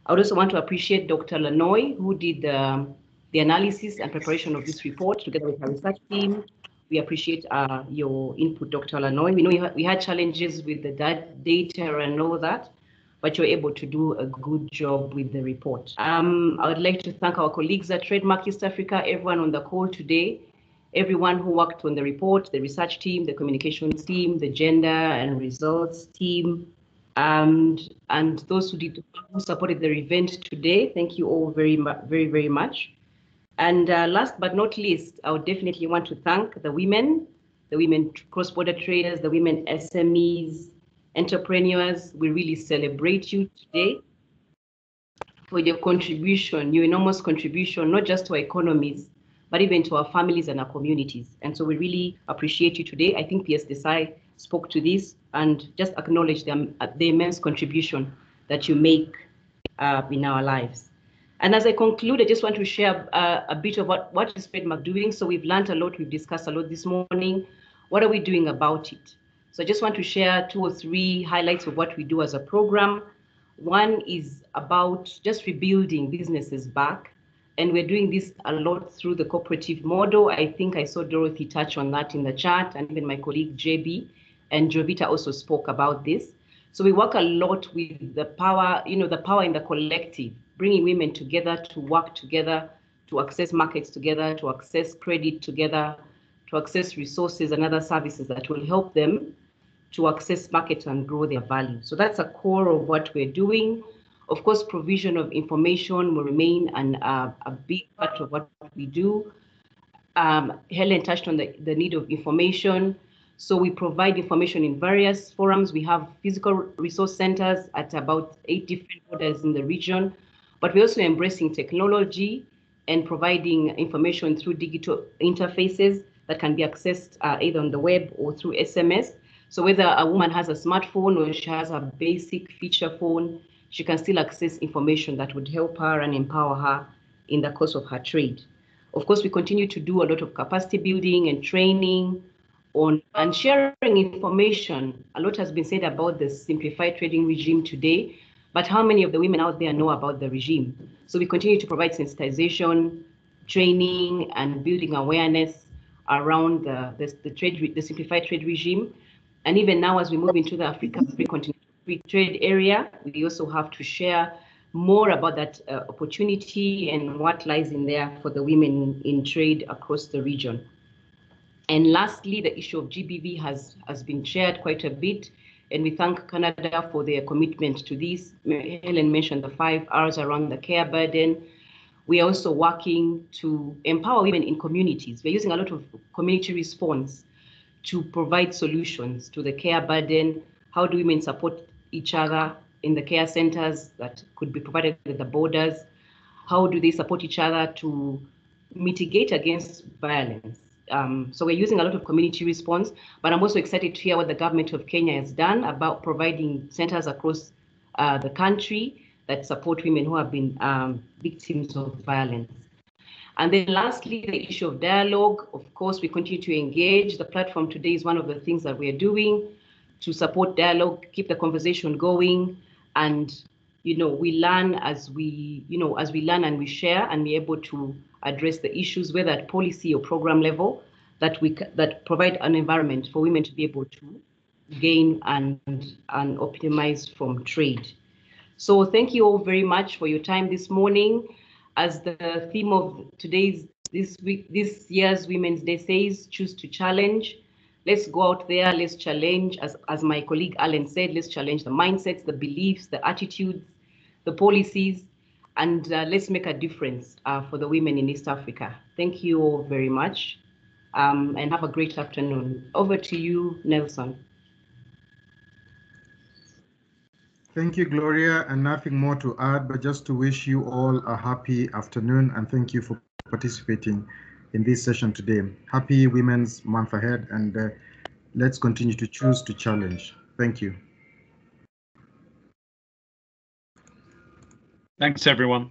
I would also want to appreciate Dr. Lanoy, who did the analysis and preparation of this report together with our research team. We appreciate your input, Dr. Lanoy. We know we had challenges with the data and all that, but you're able to do a good job with the report. I would like to thank our colleagues at TradeMark East Africa, everyone on the call today, everyone who worked on the report, the research team, the communications team, the gender and results team, and those who supported the event today. Thank you all very much. And last but not least, I would definitely want to thank the women cross-border traders, the women SMEs, entrepreneurs. We really celebrate you today for your contribution, your enormous contribution, not just to our economies, but even to our families and our communities. And so we really appreciate you today. I think PS Desai spoke to this and just acknowledge them, the immense contribution that you make in our lives. And as I conclude, I just want to share a bit of what is TradeMark doing. So we've learned a lot, we've discussed a lot this morning. What are we doing about it? So I just want to share 2 or 3 highlights of what we do as a program. One is about just rebuilding businesses back. And we're doing this a lot through the cooperative model. I think I saw Dorothy touch on that in the chat, and even my colleague JB and Jovita also spoke about this. So we work a lot with the power, the power in the collective, bringing women together to work together, to access markets together, to access credit together, to access resources and other services that will help them to access markets and grow their value. So that's a core of what we're doing. Of course, provision of information will remain a big part of what we do. Helen touched on the need of information. So we provide information in various forums. We have physical resource centers at about 8 different borders in the region, but we're also embracing technology and providing information through digital interfaces that can be accessed either on the web or through SMS. So whether a woman has a smartphone or she has a basic feature phone, she can still access information that would help her and empower her in the course of her trade. Of course, we continue to do a lot of capacity building and training on and sharing information. A lot has been said about the simplified trading regime today, but how many of the women out there know about the regime? So we continue to provide sensitization, training, and building awareness around the simplified trade regime. And even now, as we move into the African Free Trade area, we also have to share more about that opportunity and what lies in there for the women in trade across the region. And lastly, the issue of GBV has been shared quite a bit, and we thank Canada for their commitment to this. Helen mentioned the 5 R's around the care burden. We are also working to empower women in communities. We're using a lot of community response to provide solutions to the care burden. How do women support each other in the care centers that could be provided at the borders? How do they support each other to mitigate against violence? So we're using a lot of community response, but I'm also excited to hear what the government of Kenya has done about providing centers across the country that support women who have been victims of violence. And then lastly, the issue of dialogue. Of course, we continue to engage. The platform today is one of the things that we're doing to support dialogue, keep the conversation going, and we learn as we learn and we share, and we're able to address the issues, whether at policy or program level, that provide an environment for women to be able to gain and optimize from trade. So thank you all very much for your time this morning. As the theme of this year's Women's Day says, choose to challenge. Let's go out there, let's challenge, as my colleague Alan said, let's challenge the mindsets, the beliefs, the attitudes, the policies, and let's make a difference for the women in East Africa. Thank you all very much, and have a great afternoon. Over to you, Nelson. Thank you, Gloria, and nothing more to add, but just to wish you all a happy afternoon and thank you for participating in this session today. Happy Women's Month ahead, and let's continue to choose to challenge. Thank you. Thanks, everyone.